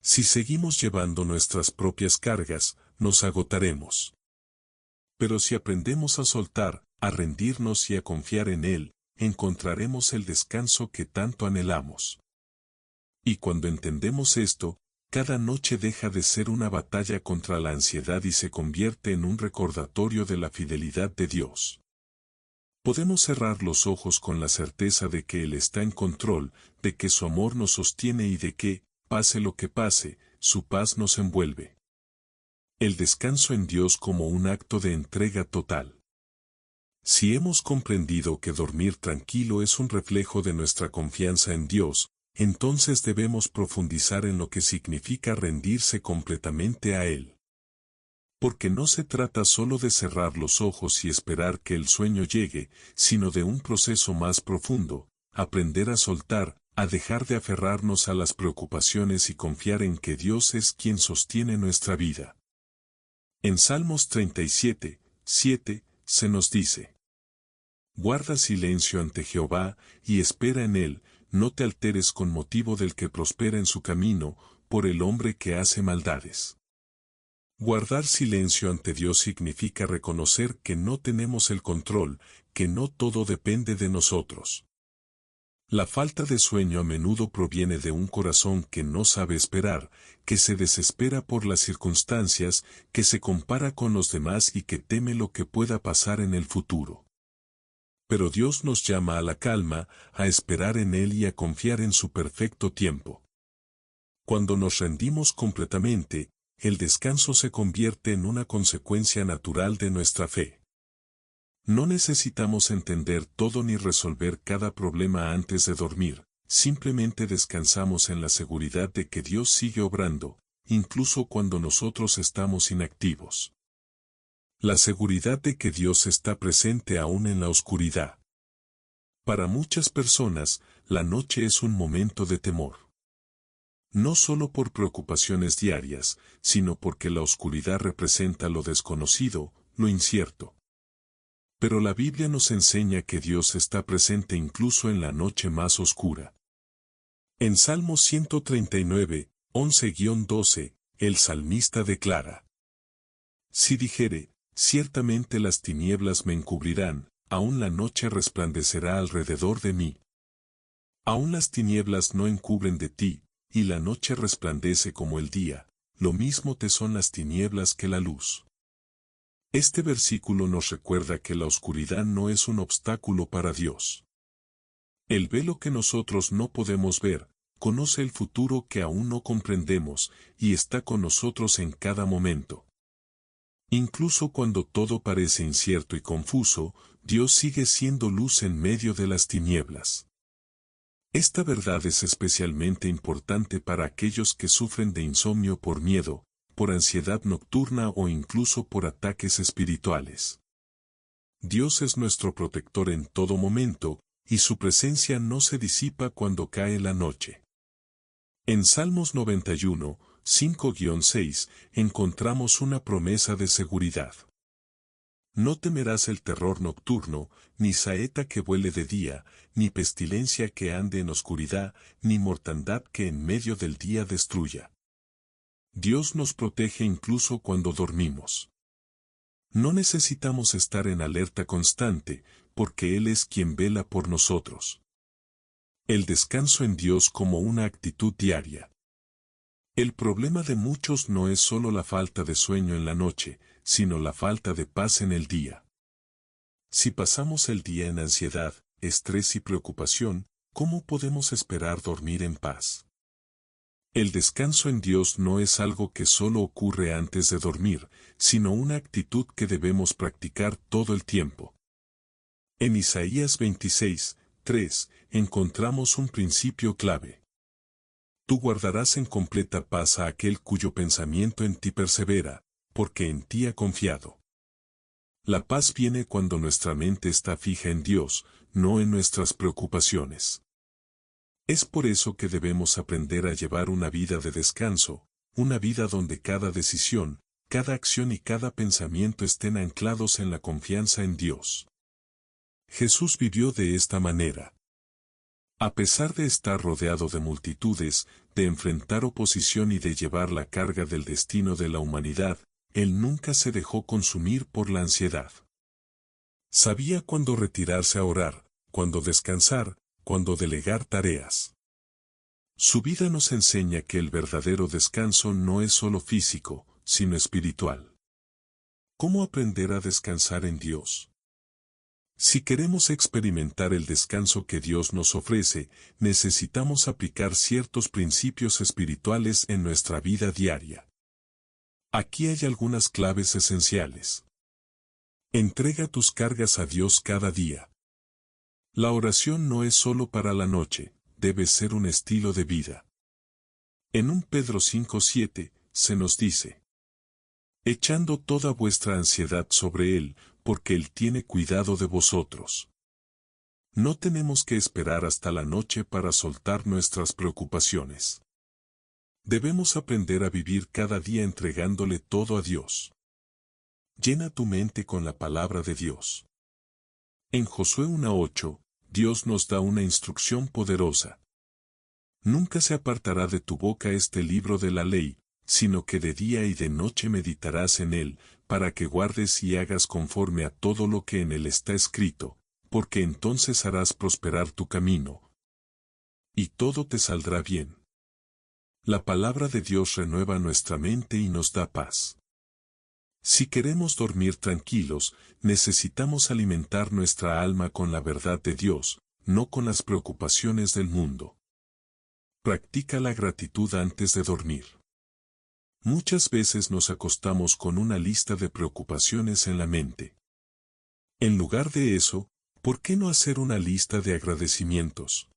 Si seguimos llevando nuestras propias cargas, nos agotaremos. Pero si aprendemos a soltar, a rendirnos y a confiar en Él, encontraremos el descanso que tanto anhelamos. Y cuando entendemos esto, cada noche deja de ser una batalla contra la ansiedad y se convierte en un recordatorio de la fidelidad de Dios. Podemos cerrar los ojos con la certeza de que Él está en control, de que su amor nos sostiene y de que, pase lo que pase, su paz nos envuelve. El descanso en Dios como un acto de entrega total. Si hemos comprendido que dormir tranquilo es un reflejo de nuestra confianza en Dios, entonces debemos profundizar en lo que significa rendirse completamente a Él. Porque no se trata solo de cerrar los ojos y esperar que el sueño llegue, sino de un proceso más profundo, aprender a soltar, a dejar de aferrarnos a las preocupaciones y confiar en que Dios es quien sostiene nuestra vida. En Salmos 37, 7, se nos dice: Guarda silencio ante Jehová, y espera en Él, no te alteres con motivo del que prospera en su camino, por el hombre que hace maldades. Guardar silencio ante Dios significa reconocer que no tenemos el control, que no todo depende de nosotros. La falta de sueño a menudo proviene de un corazón que no sabe esperar, que se desespera por las circunstancias, que se compara con los demás y que teme lo que pueda pasar en el futuro. Pero Dios nos llama a la calma, a esperar en Él y a confiar en su perfecto tiempo. Cuando nos rendimos completamente, el descanso se convierte en una consecuencia natural de nuestra fe. No necesitamos entender todo ni resolver cada problema antes de dormir, simplemente descansamos en la seguridad de que Dios sigue obrando, incluso cuando nosotros estamos inactivos. La seguridad de que Dios está presente aún en la oscuridad. Para muchas personas, la noche es un momento de temor. No solo por preocupaciones diarias, sino porque la oscuridad representa lo desconocido, lo incierto. Pero la Biblia nos enseña que Dios está presente incluso en la noche más oscura. En Salmo 139, 11-12, el salmista declara: Si dijere, ciertamente las tinieblas me encubrirán, aún la noche resplandecerá alrededor de mí. Aún las tinieblas no encubren de ti, y la noche resplandece como el día, lo mismo te son las tinieblas que la luz. Este versículo nos recuerda que la oscuridad no es un obstáculo para Dios. Él ve lo que nosotros no podemos ver, conoce el futuro que aún no comprendemos, y está con nosotros en cada momento. Incluso cuando todo parece incierto y confuso, Dios sigue siendo luz en medio de las tinieblas. Esta verdad es especialmente importante para aquellos que sufren de insomnio por miedo, por ansiedad nocturna o incluso por ataques espirituales. Dios es nuestro protector en todo momento, y su presencia no se disipa cuando cae la noche. En Salmos 91, 5-6, encontramos una promesa de seguridad. No temerás el terror nocturno, ni saeta que vuele de día, ni pestilencia que ande en oscuridad, ni mortandad que en medio del día destruya. Dios nos protege incluso cuando dormimos. No necesitamos estar en alerta constante, porque Él es quien vela por nosotros. El descanso en Dios como una actitud diaria. El problema de muchos no es solo la falta de sueño en la noche, sino la falta de paz en el día. Si pasamos el día en ansiedad, estrés y preocupación, ¿cómo podemos esperar dormir en paz? El descanso en Dios no es algo que solo ocurre antes de dormir, sino una actitud que debemos practicar todo el tiempo. En Isaías 26, 3, encontramos un principio clave. Tú guardarás en completa paz a aquel cuyo pensamiento en ti persevera, porque en ti ha confiado. La paz viene cuando nuestra mente está fija en Dios, no en nuestras preocupaciones. Es por eso que debemos aprender a llevar una vida de descanso, una vida donde cada decisión, cada acción y cada pensamiento estén anclados en la confianza en Dios. Jesús vivió de esta manera. A pesar de estar rodeado de multitudes, de enfrentar oposición y de llevar la carga del destino de la humanidad, él nunca se dejó consumir por la ansiedad. Sabía cuándo retirarse a orar, cuándo descansar, cuándo delegar tareas. Su vida nos enseña que el verdadero descanso no es solo físico, sino espiritual. ¿Cómo aprender a descansar en Dios? Si queremos experimentar el descanso que Dios nos ofrece, necesitamos aplicar ciertos principios espirituales en nuestra vida diaria. Aquí hay algunas claves esenciales. Entrega tus cargas a Dios cada día. La oración no es solo para la noche, debe ser un estilo de vida. En 1 Pedro 5:7, se nos dice: echando toda vuestra ansiedad sobre Él, porque Él tiene cuidado de vosotros. No tenemos que esperar hasta la noche para soltar nuestras preocupaciones. Debemos aprender a vivir cada día entregándole todo a Dios. Llena tu mente con la palabra de Dios. En Josué 1:8, Dios nos da una instrucción poderosa. Nunca se apartará de tu boca este libro de la ley, sino que de día y de noche meditarás en él, para que guardes y hagas conforme a todo lo que en él está escrito, porque entonces harás prosperar tu camino, y todo te saldrá bien. La palabra de Dios renueva nuestra mente y nos da paz. Si queremos dormir tranquilos, necesitamos alimentar nuestra alma con la verdad de Dios, no con las preocupaciones del mundo. Practica la gratitud antes de dormir. Muchas veces nos acostamos con una lista de preocupaciones en la mente. En lugar de eso, ¿por qué no hacer una lista de agradecimientos?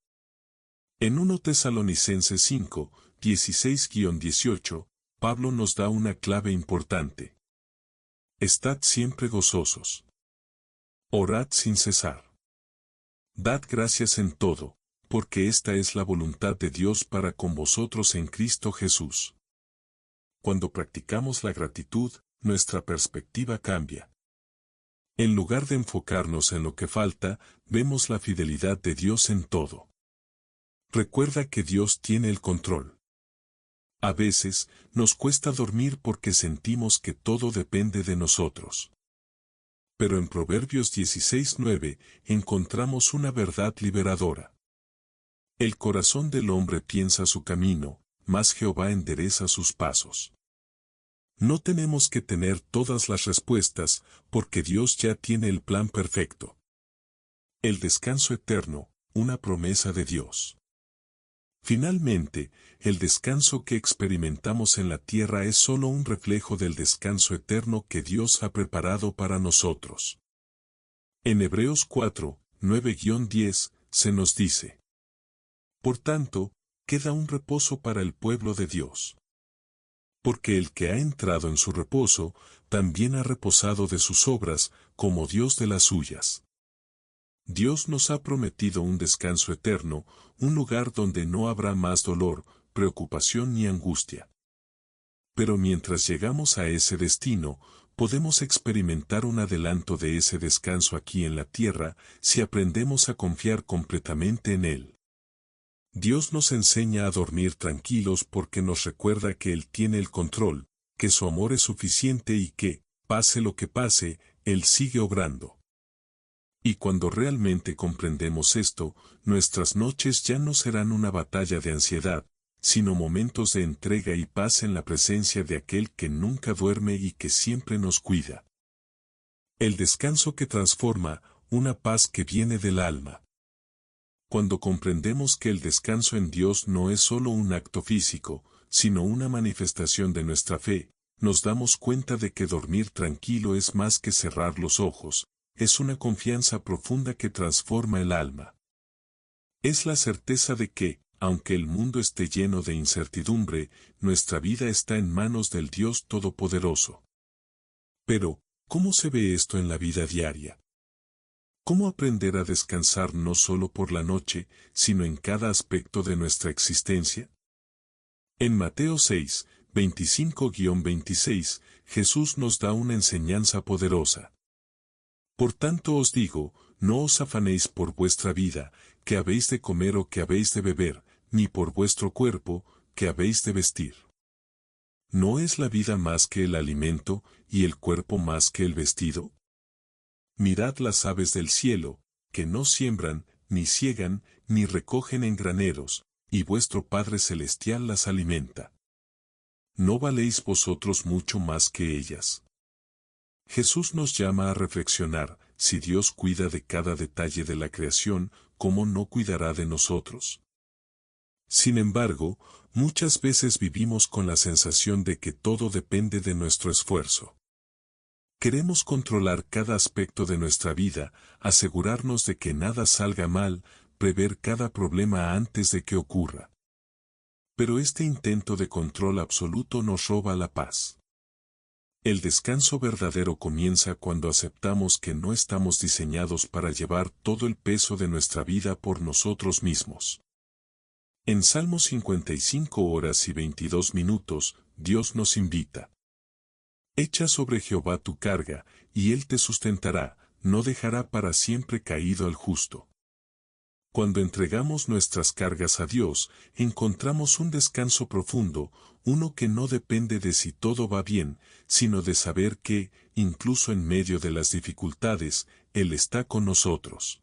En 1 Tesalonicenses 5, 16-18, Pablo nos da una clave importante. Estad siempre gozosos. Orad sin cesar. Dad gracias en todo, porque esta es la voluntad de Dios para con vosotros en Cristo Jesús. Cuando practicamos la gratitud, nuestra perspectiva cambia. En lugar de enfocarnos en lo que falta, vemos la fidelidad de Dios en todo. Recuerda que Dios tiene el control. A veces, nos cuesta dormir porque sentimos que todo depende de nosotros. Pero en Proverbios 16:9 encontramos una verdad liberadora. El corazón del hombre piensa su camino, mas Jehová endereza sus pasos. No tenemos que tener todas las respuestas, porque Dios ya tiene el plan perfecto. El descanso eterno, una promesa de Dios. Finalmente, el descanso que experimentamos en la tierra es solo un reflejo del descanso eterno que Dios ha preparado para nosotros. En Hebreos 4, 9-10, se nos dice: por tanto, queda un reposo para el pueblo de Dios. Porque el que ha entrado en su reposo, también ha reposado de sus obras, como Dios de las suyas. Dios nos ha prometido un descanso eterno, un lugar donde no habrá más dolor, preocupación ni angustia. Pero mientras llegamos a ese destino, podemos experimentar un adelanto de ese descanso aquí en la tierra, si aprendemos a confiar completamente en Él. Dios nos enseña a dormir tranquilos porque nos recuerda que Él tiene el control, que su amor es suficiente y que, pase lo que pase, Él sigue obrando. Y cuando realmente comprendemos esto, nuestras noches ya no serán una batalla de ansiedad, sino momentos de entrega y paz en la presencia de aquel que nunca duerme y que siempre nos cuida. El descanso que transforma, una paz que viene del alma. Cuando comprendemos que el descanso en Dios no es solo un acto físico, sino una manifestación de nuestra fe, nos damos cuenta de que dormir tranquilo es más que cerrar los ojos, es una confianza profunda que transforma el alma. Es la certeza de que, aunque el mundo esté lleno de incertidumbre, nuestra vida está en manos del Dios Todopoderoso. Pero, ¿cómo se ve esto en la vida diaria? ¿Cómo aprender a descansar no solo por la noche, sino en cada aspecto de nuestra existencia? En Mateo 6, 25-26, Jesús nos da una enseñanza poderosa. Por tanto os digo, no os afanéis por vuestra vida, que habéis de comer o que habéis de beber, ni por vuestro cuerpo, que habéis de vestir. ¿No es la vida más que el alimento, y el cuerpo más que el vestido? Mirad las aves del cielo, que no siembran, ni siegan, ni recogen en graneros, y vuestro Padre Celestial las alimenta. ¿No valéis vosotros mucho más que ellas? Jesús nos llama a reflexionar, si Dios cuida de cada detalle de la creación, ¿cómo no cuidará de nosotros? Sin embargo, muchas veces vivimos con la sensación de que todo depende de nuestro esfuerzo. Queremos controlar cada aspecto de nuestra vida, asegurarnos de que nada salga mal, prever cada problema antes de que ocurra. Pero este intento de control absoluto nos roba la paz. El descanso verdadero comienza cuando aceptamos que no estamos diseñados para llevar todo el peso de nuestra vida por nosotros mismos. En Salmos 55 horas y 22 minutos, Dios nos invita. Echa sobre Jehová tu carga, y Él te sustentará, no dejará para siempre caído al justo. Cuando entregamos nuestras cargas a Dios, encontramos un descanso profundo, uno que no depende de si todo va bien, sino de saber que, incluso en medio de las dificultades, Él está con nosotros.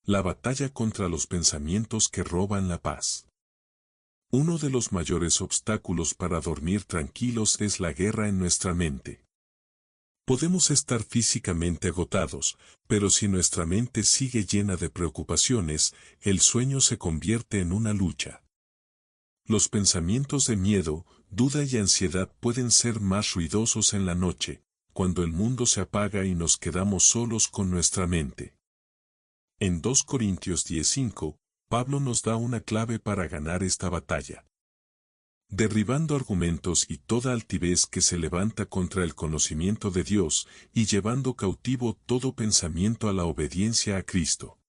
La batalla contra los pensamientos que roban la paz. Uno de los mayores obstáculos para dormir tranquilos es la guerra en nuestra mente. Podemos estar físicamente agotados, pero si nuestra mente sigue llena de preocupaciones, el sueño se convierte en una lucha. Los pensamientos de miedo, duda y ansiedad pueden ser más ruidosos en la noche, cuando el mundo se apaga y nos quedamos solos con nuestra mente. En 2 Corintios 10:5, Pablo nos da una clave para ganar esta batalla. Derribando argumentos y toda altivez que se levanta contra el conocimiento de Dios, y llevando cautivo todo pensamiento a la obediencia a Cristo.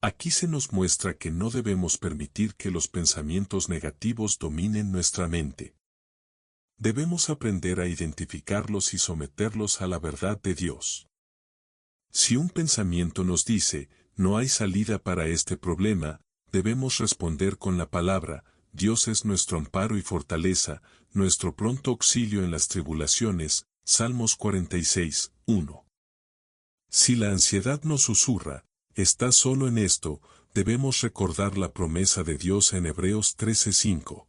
Aquí se nos muestra que no debemos permitir que los pensamientos negativos dominen nuestra mente. Debemos aprender a identificarlos y someterlos a la verdad de Dios. Si un pensamiento nos dice, no hay salida para este problema, debemos responder con la palabra, Dios es nuestro amparo y fortaleza, nuestro pronto auxilio en las tribulaciones, Salmos 46, 1. Si la ansiedad nos susurra, estás solo en esto, debemos recordar la promesa de Dios en Hebreos 13:5.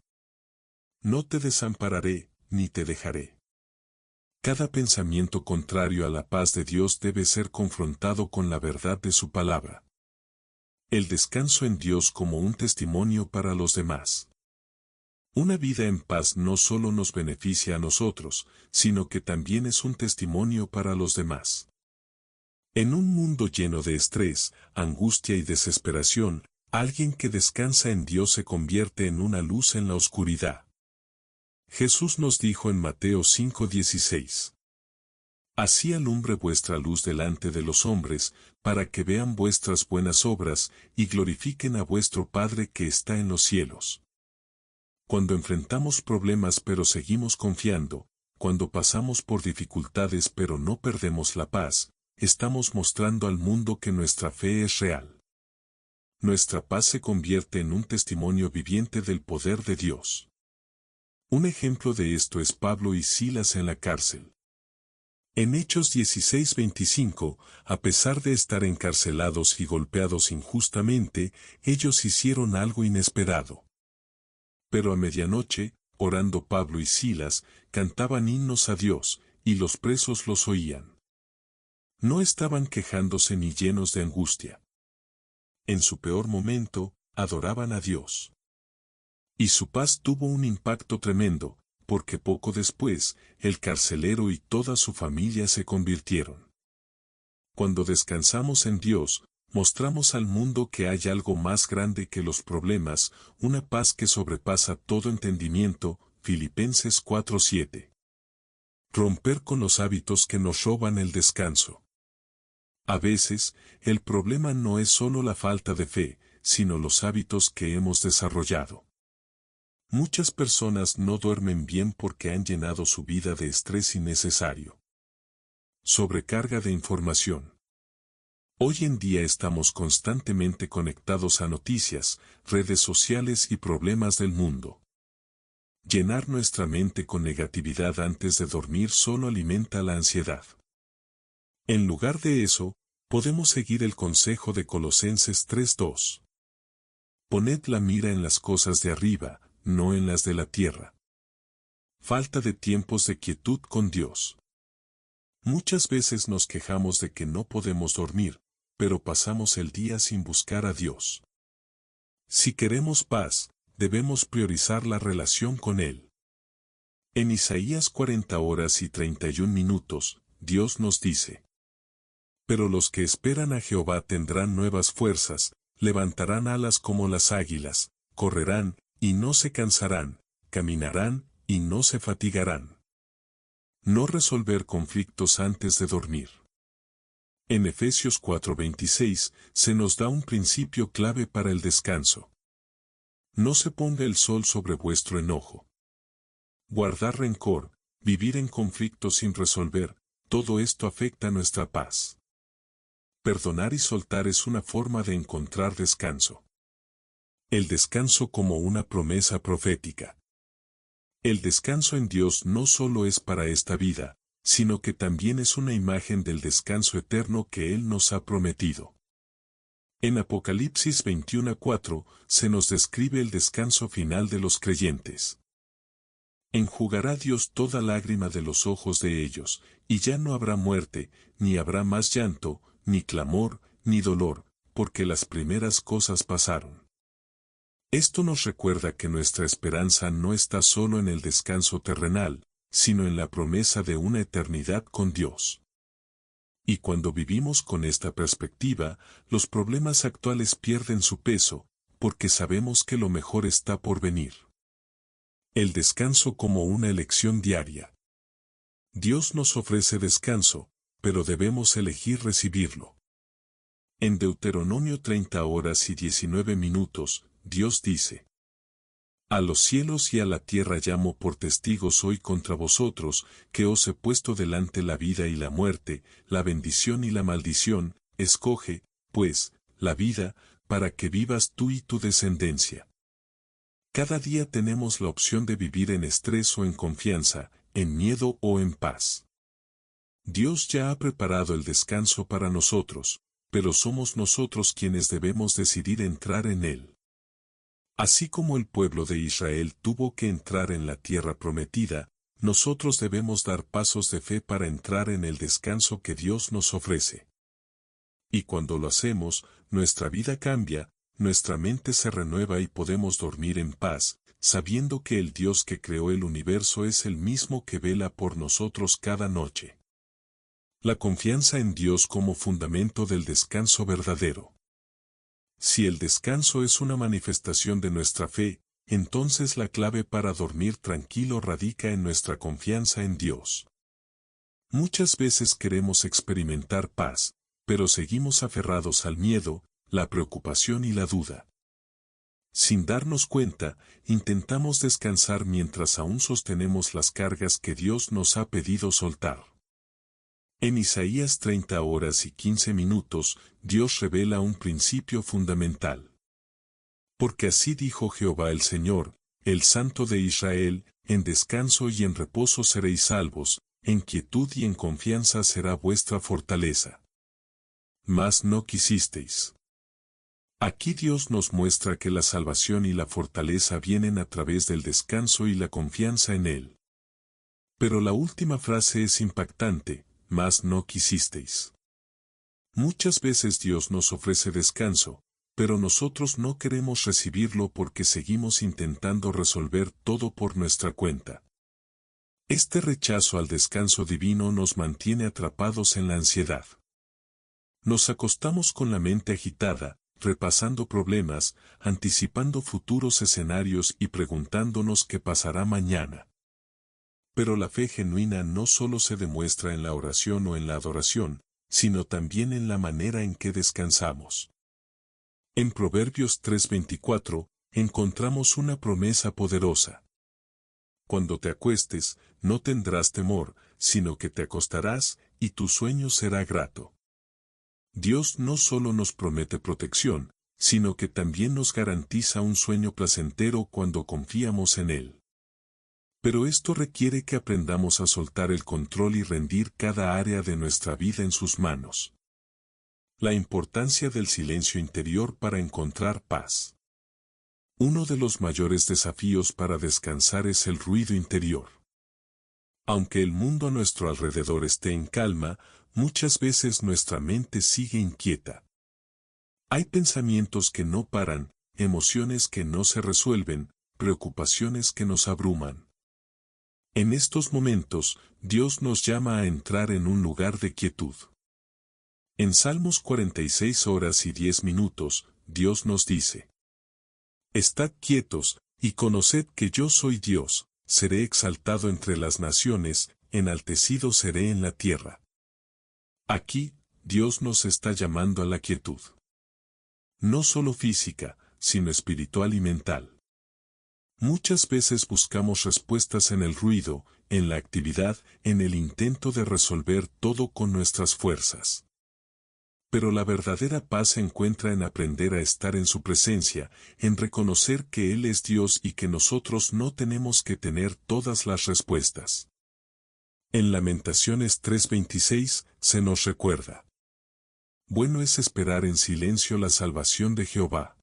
No te desampararé, ni te dejaré. Cada pensamiento contrario a la paz de Dios debe ser confrontado con la verdad de su palabra. El descanso en Dios como un testimonio para los demás. Una vida en paz no solo nos beneficia a nosotros, sino que también es un testimonio para los demás. En un mundo lleno de estrés, angustia y desesperación, alguien que descansa en Dios se convierte en una luz en la oscuridad. Jesús nos dijo en Mateo 5:16. Así alumbre vuestra luz delante de los hombres, para que vean vuestras buenas obras, y glorifiquen a vuestro Padre que está en los cielos. Cuando enfrentamos problemas pero seguimos confiando, cuando pasamos por dificultades pero no perdemos la paz, estamos mostrando al mundo que nuestra fe es real. Nuestra paz se convierte en un testimonio viviente del poder de Dios. Un ejemplo de esto es Pablo y Silas en la cárcel. En Hechos 16:25, a pesar de estar encarcelados y golpeados injustamente, ellos hicieron algo inesperado. Pero a medianoche, orando Pablo y Silas, cantaban himnos a Dios, y los presos los oían. No estaban quejándose ni llenos de angustia. En su peor momento, adoraban a Dios. Y su paz tuvo un impacto tremendo, porque poco después, el carcelero y toda su familia se convirtieron. Cuando descansamos en Dios, mostramos al mundo que hay algo más grande que los problemas, una paz que sobrepasa todo entendimiento. Filipenses 4:7. Romper con los hábitos que nos roban el descanso. A veces, el problema no es solo la falta de fe, sino los hábitos que hemos desarrollado. Muchas personas no duermen bien porque han llenado su vida de estrés innecesario. Sobrecarga de información. Hoy en día estamos constantemente conectados a noticias, redes sociales y problemas del mundo. Llenar nuestra mente con negatividad antes de dormir solo alimenta la ansiedad. En lugar de eso, podemos seguir el consejo de Colosenses 3:2. Poned la mira en las cosas de arriba, no en las de la tierra. Falta de tiempos de quietud con Dios. Muchas veces nos quejamos de que no podemos dormir, pero pasamos el día sin buscar a Dios. Si queremos paz, debemos priorizar la relación con Él. En Isaías 40 horas y 31 minutos, Dios nos dice: Pero los que esperan a Jehová tendrán nuevas fuerzas, levantarán alas como las águilas, correrán, y no se cansarán, caminarán, y no se fatigarán. No resolver conflictos antes de dormir. En Efesios 4:26 se nos da un principio clave para el descanso. No se ponga el sol sobre vuestro enojo. Guardar rencor, vivir en conflictos sin resolver, todo esto afecta nuestra paz. Perdonar y soltar es una forma de encontrar descanso. El descanso como una promesa profética. El descanso en Dios no solo es para esta vida, sino que también es una imagen del descanso eterno que Él nos ha prometido. En Apocalipsis 21:4 se nos describe el descanso final de los creyentes. Enjugará Dios toda lágrima de los ojos de ellos, y ya no habrá muerte, ni habrá más llanto, ni clamor, ni dolor, porque las primeras cosas pasaron. Esto nos recuerda que nuestra esperanza no está solo en el descanso terrenal, sino en la promesa de una eternidad con Dios. Y cuando vivimos con esta perspectiva, los problemas actuales pierden su peso, porque sabemos que lo mejor está por venir. El descanso como una elección diaria. Dios nos ofrece descanso, pero debemos elegir recibirlo. En Deuteronomio 30 horas y 19 minutos, Dios dice: A los cielos y a la tierra llamo por testigos hoy contra vosotros, que os he puesto delante la vida y la muerte, la bendición y la maldición. Escoge, pues, la vida, para que vivas tú y tu descendencia. Cada día tenemos la opción de vivir en estrés o en confianza, en miedo o en paz. Dios ya ha preparado el descanso para nosotros, pero somos nosotros quienes debemos decidir entrar en él. Así como el pueblo de Israel tuvo que entrar en la tierra prometida, nosotros debemos dar pasos de fe para entrar en el descanso que Dios nos ofrece. Y cuando lo hacemos, nuestra vida cambia, nuestra mente se renueva y podemos dormir en paz, sabiendo que el Dios que creó el universo es el mismo que vela por nosotros cada noche. La confianza en Dios como fundamento del descanso verdadero. Si el descanso es una manifestación de nuestra fe, entonces la clave para dormir tranquilo radica en nuestra confianza en Dios. Muchas veces queremos experimentar paz, pero seguimos aferrados al miedo, la preocupación y la duda. Sin darnos cuenta, intentamos descansar mientras aún sostenemos las cargas que Dios nos ha pedido soltar. En Isaías 30 horas y 15 minutos, Dios revela un principio fundamental. Porque así dijo Jehová el Señor, el Santo de Israel: en descanso y en reposo seréis salvos, en quietud y en confianza será vuestra fortaleza. Mas no quisisteis. Aquí Dios nos muestra que la salvación y la fortaleza vienen a través del descanso y la confianza en Él. Pero la última frase es impactante: mas no quisisteis. Muchas veces Dios nos ofrece descanso, pero nosotros no queremos recibirlo porque seguimos intentando resolver todo por nuestra cuenta. Este rechazo al descanso divino nos mantiene atrapados en la ansiedad. Nos acostamos con la mente agitada, repasando problemas, anticipando futuros escenarios y preguntándonos qué pasará mañana. Pero la fe genuina no solo se demuestra en la oración o en la adoración, sino también en la manera en que descansamos. En Proverbios 3:24, encontramos una promesa poderosa. Cuando te acuestes, no tendrás temor, sino que te acostarás, y tu sueño será grato. Dios no solo nos promete protección, sino que también nos garantiza un sueño placentero cuando confiamos en Él. Pero esto requiere que aprendamos a soltar el control y rendir cada área de nuestra vida en sus manos. La importancia del silencio interior para encontrar paz. Uno de los mayores desafíos para descansar es el ruido interior. Aunque el mundo a nuestro alrededor esté en calma, muchas veces nuestra mente sigue inquieta. Hay pensamientos que no paran, emociones que no se resuelven, preocupaciones que nos abruman. En estos momentos, Dios nos llama a entrar en un lugar de quietud. En Salmos 46:10, Dios nos dice: Estad quietos, y conoced que yo soy Dios, seré exaltado entre las naciones, enaltecido seré en la tierra. Aquí, Dios nos está llamando a la quietud. No solo física, sino espiritual y mental. Muchas veces buscamos respuestas en el ruido, en la actividad, en el intento de resolver todo con nuestras fuerzas. Pero la verdadera paz se encuentra en aprender a estar en su presencia, en reconocer que Él es Dios y que nosotros no tenemos que tener todas las respuestas. En Lamentaciones 3:26 se nos recuerda: bueno es esperar en silencio la salvación de Jehová.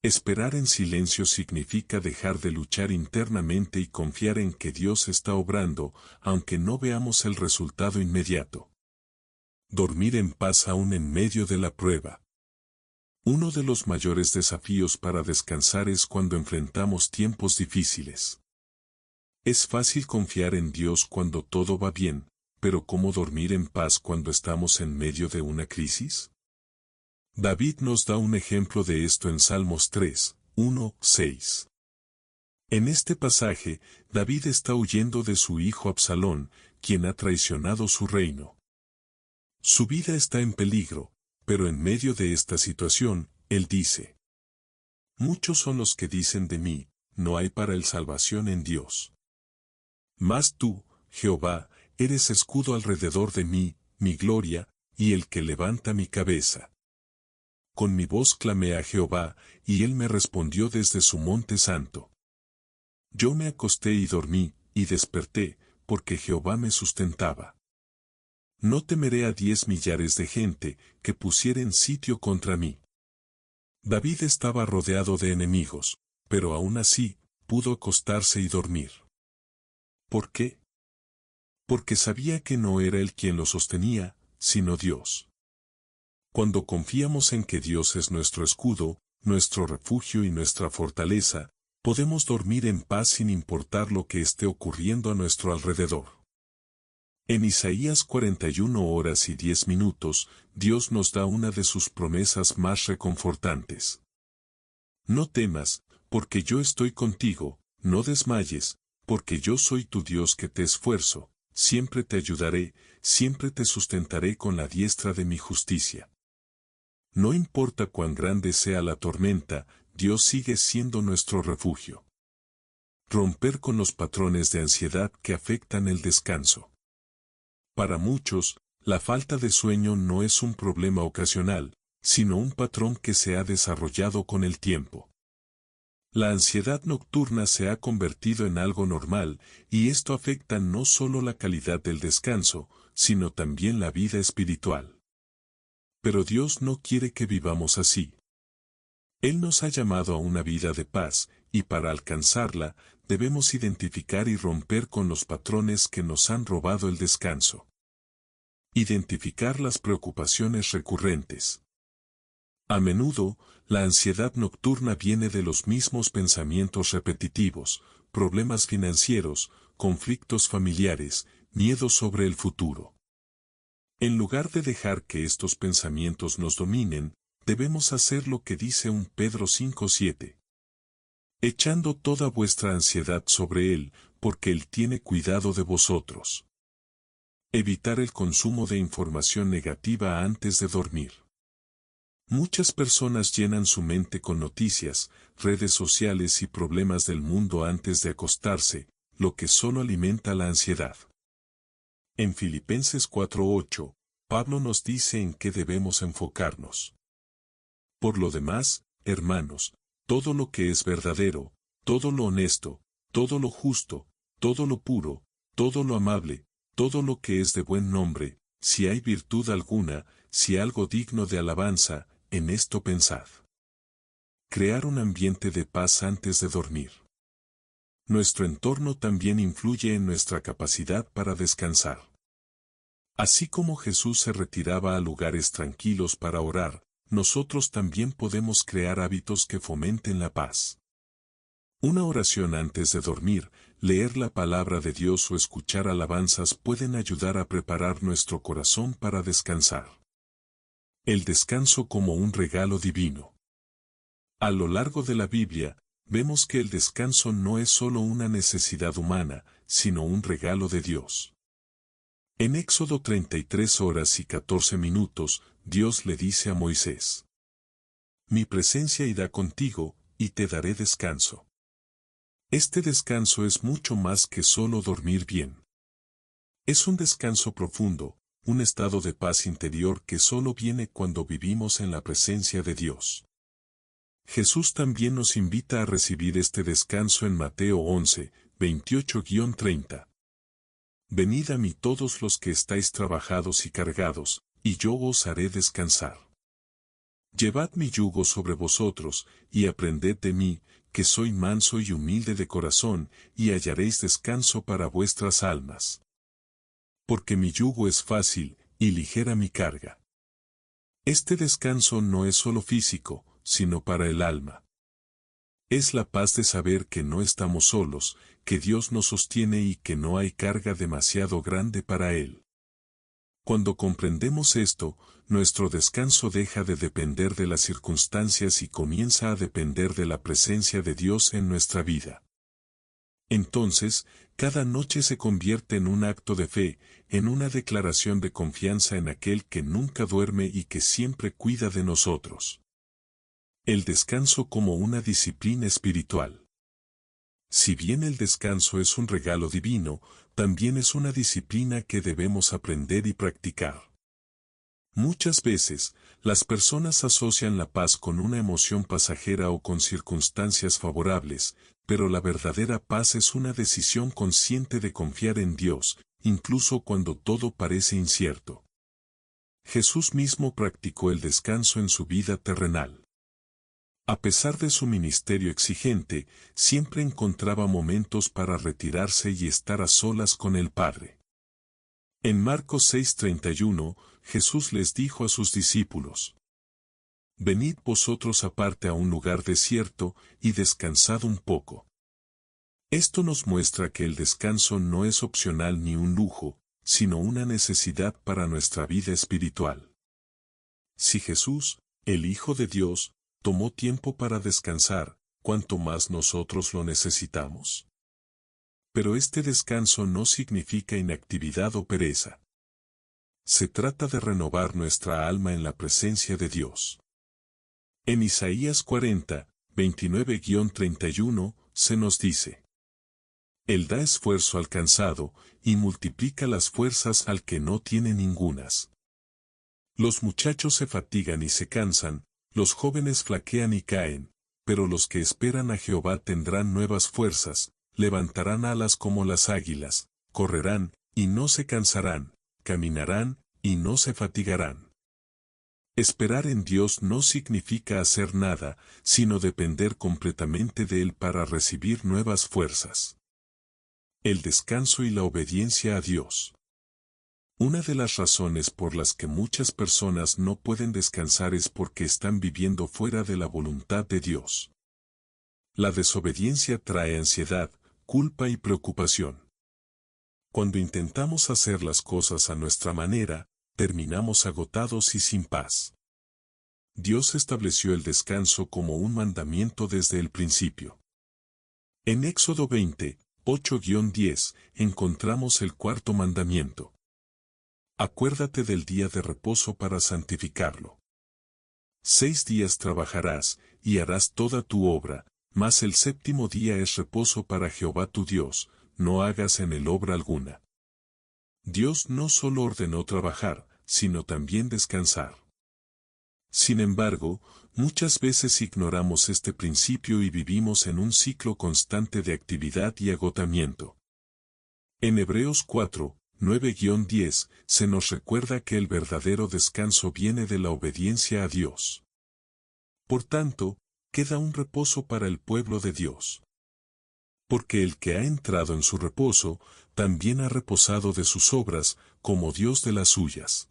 Esperar en silencio significa dejar de luchar internamente y confiar en que Dios está obrando, aunque no veamos el resultado inmediato. Dormir en paz aún en medio de la prueba. Uno de los mayores desafíos para descansar es cuando enfrentamos tiempos difíciles. Es fácil confiar en Dios cuando todo va bien, pero ¿cómo dormir en paz cuando estamos en medio de una crisis? David nos da un ejemplo de esto en Salmos 3:1-6. En este pasaje, David está huyendo de su hijo Absalón, quien ha traicionado su reino. Su vida está en peligro, pero en medio de esta situación, él dice: muchos son los que dicen de mí, no hay para él salvación en Dios. Mas tú, Jehová, eres escudo alrededor de mí, mi gloria, y el que levanta mi cabeza. Con mi voz clamé a Jehová, y él me respondió desde su monte santo. Yo me acosté y dormí, y desperté, porque Jehová me sustentaba. No temeré a 10 millares de gente, que pusieren sitio contra mí. David estaba rodeado de enemigos, pero aún así, pudo acostarse y dormir. ¿Por qué? Porque sabía que no era él quien lo sostenía, sino Dios. Cuando confiamos en que Dios es nuestro escudo, nuestro refugio y nuestra fortaleza, podemos dormir en paz sin importar lo que esté ocurriendo a nuestro alrededor. En Isaías 41:10, Dios nos da una de sus promesas más reconfortantes. No temas, porque yo estoy contigo, no desmayes, porque yo soy tu Dios que te esfuerzo, siempre te ayudaré, siempre te sustentaré con la diestra de mi justicia. No importa cuán grande sea la tormenta, Dios sigue siendo nuestro refugio. Romper con los patrones de ansiedad que afectan el descanso. Para muchos, la falta de sueño no es un problema ocasional, sino un patrón que se ha desarrollado con el tiempo. La ansiedad nocturna se ha convertido en algo normal, y esto afecta no solo la calidad del descanso, sino también la vida espiritual. Pero Dios no quiere que vivamos así. Él nos ha llamado a una vida de paz, y para alcanzarla, debemos identificar y romper con los patrones que nos han robado el descanso. Identificar las preocupaciones recurrentes. A menudo, la ansiedad nocturna viene de los mismos pensamientos repetitivos, problemas financieros, conflictos familiares, miedo sobre el futuro. En lugar de dejar que estos pensamientos nos dominen, debemos hacer lo que dice 1 Pedro 5:7. Echando toda vuestra ansiedad sobre Él, porque Él tiene cuidado de vosotros. Evitar el consumo de información negativa antes de dormir. Muchas personas llenan su mente con noticias, redes sociales y problemas del mundo antes de acostarse, lo que solo alimenta la ansiedad. En Filipenses 4:8, Pablo nos dice en qué debemos enfocarnos. Por lo demás, hermanos, todo lo que es verdadero, todo lo honesto, todo lo justo, todo lo puro, todo lo amable, todo lo que es de buen nombre, si hay virtud alguna, si algo digno de alabanza, en esto pensad. Crear un ambiente de paz antes de dormir. Nuestro entorno también influye en nuestra capacidad para descansar. Así como Jesús se retiraba a lugares tranquilos para orar, nosotros también podemos crear hábitos que fomenten la paz. Una oración antes de dormir, leer la palabra de Dios o escuchar alabanzas pueden ayudar a preparar nuestro corazón para descansar. El descanso como un regalo divino. A lo largo de la Biblia, vemos que el descanso no es solo una necesidad humana, sino un regalo de Dios. En Éxodo 33:14, Dios le dice a Moisés: Mi presencia irá contigo, y te daré descanso. Este descanso es mucho más que solo dormir bien. Es un descanso profundo, un estado de paz interior que solo viene cuando vivimos en la presencia de Dios. Jesús también nos invita a recibir este descanso en Mateo 11:28-30. Venid a mí todos los que estáis trabajados y cargados, y yo os haré descansar. Llevad mi yugo sobre vosotros, y aprended de mí, que soy manso y humilde de corazón, y hallaréis descanso para vuestras almas. Porque mi yugo es fácil, y ligera mi carga. Este descanso no es solo físico, sino para el alma. Es la paz de saber que no estamos solos, que Dios nos sostiene y que no hay carga demasiado grande para Él. Cuando comprendemos esto, nuestro descanso deja de depender de las circunstancias y comienza a depender de la presencia de Dios en nuestra vida. Entonces, cada noche se convierte en un acto de fe, en una declaración de confianza en aquel que nunca duerme y que siempre cuida de nosotros. El descanso como una disciplina espiritual. Si bien el descanso es un regalo divino, también es una disciplina que debemos aprender y practicar. Muchas veces, las personas asocian la paz con una emoción pasajera o con circunstancias favorables, pero la verdadera paz es una decisión consciente de confiar en Dios, incluso cuando todo parece incierto. Jesús mismo practicó el descanso en su vida terrenal. A pesar de su ministerio exigente, siempre encontraba momentos para retirarse y estar a solas con el Padre. En Marcos 6:31, Jesús les dijo a sus discípulos: Venid vosotros aparte a un lugar desierto, y descansad un poco. Esto nos muestra que el descanso no es opcional ni un lujo, sino una necesidad para nuestra vida espiritual. Si Jesús, el Hijo de Dios, tomó tiempo para descansar, ¿cuánto más nosotros lo necesitamos? Pero este descanso no significa inactividad o pereza. Se trata de renovar nuestra alma en la presencia de Dios. En Isaías 40:29-31, se nos dice: Él da esfuerzo al cansado, y multiplica las fuerzas al que no tiene ningunas. Los muchachos se fatigan y se cansan, los jóvenes flaquean y caen, pero los que esperan a Jehová tendrán nuevas fuerzas, levantarán alas como las águilas, correrán, y no se cansarán, caminarán, y no se fatigarán. Esperar en Dios no significa hacer nada, sino depender completamente de Él para recibir nuevas fuerzas. El descanso y la obediencia a Dios. Una de las razones por las que muchas personas no pueden descansar es porque están viviendo fuera de la voluntad de Dios. La desobediencia trae ansiedad, culpa y preocupación. Cuando intentamos hacer las cosas a nuestra manera, terminamos agotados y sin paz. Dios estableció el descanso como un mandamiento desde el principio. En Éxodo 20, 8-10, encontramos el cuarto mandamiento. Acuérdate del día de reposo para santificarlo. 6 días trabajarás, y harás toda tu obra, mas el séptimo día es reposo para Jehová tu Dios, no hagas en él obra alguna. Dios no solo ordenó trabajar, sino también descansar. Sin embargo, muchas veces ignoramos este principio y vivimos en un ciclo constante de actividad y agotamiento. En Hebreos 4, 9-10, se nos recuerda que el verdadero descanso viene de la obediencia a Dios. Por tanto, queda un reposo para el pueblo de Dios. Porque el que ha entrado en su reposo, también ha reposado de sus obras, como Dios de las suyas.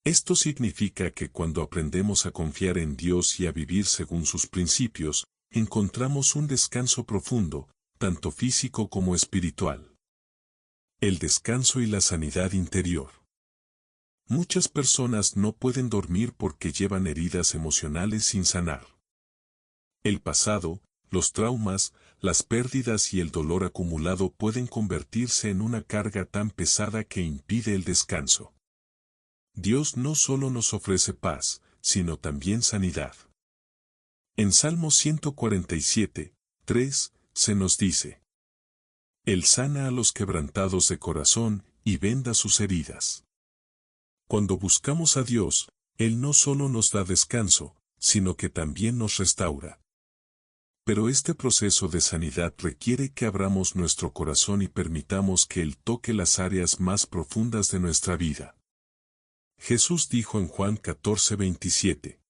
Esto significa que cuando aprendemos a confiar en Dios y a vivir según sus principios, encontramos un descanso profundo, tanto físico como espiritual. El descanso y la sanidad interior. Muchas personas no pueden dormir porque llevan heridas emocionales sin sanar. El pasado, los traumas, las pérdidas y el dolor acumulado pueden convertirse en una carga tan pesada que impide el descanso. Dios no solo nos ofrece paz, sino también sanidad. En Salmo 147, 3, se nos dice: Él sana a los quebrantados de corazón, y venda sus heridas. Cuando buscamos a Dios, Él no solo nos da descanso, sino que también nos restaura. Pero este proceso de sanidad requiere que abramos nuestro corazón y permitamos que Él toque las áreas más profundas de nuestra vida. Jesús dijo en Juan 14:27: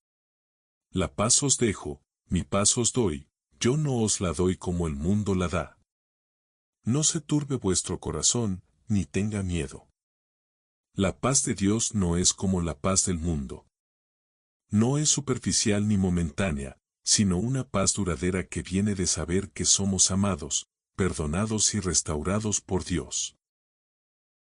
La paz os dejo, mi paz os doy, yo no os la doy como el mundo la da. No se turbe vuestro corazón, ni tenga miedo. La paz de Dios no es como la paz del mundo. No es superficial ni momentánea, sino una paz duradera que viene de saber que somos amados, perdonados y restaurados por Dios.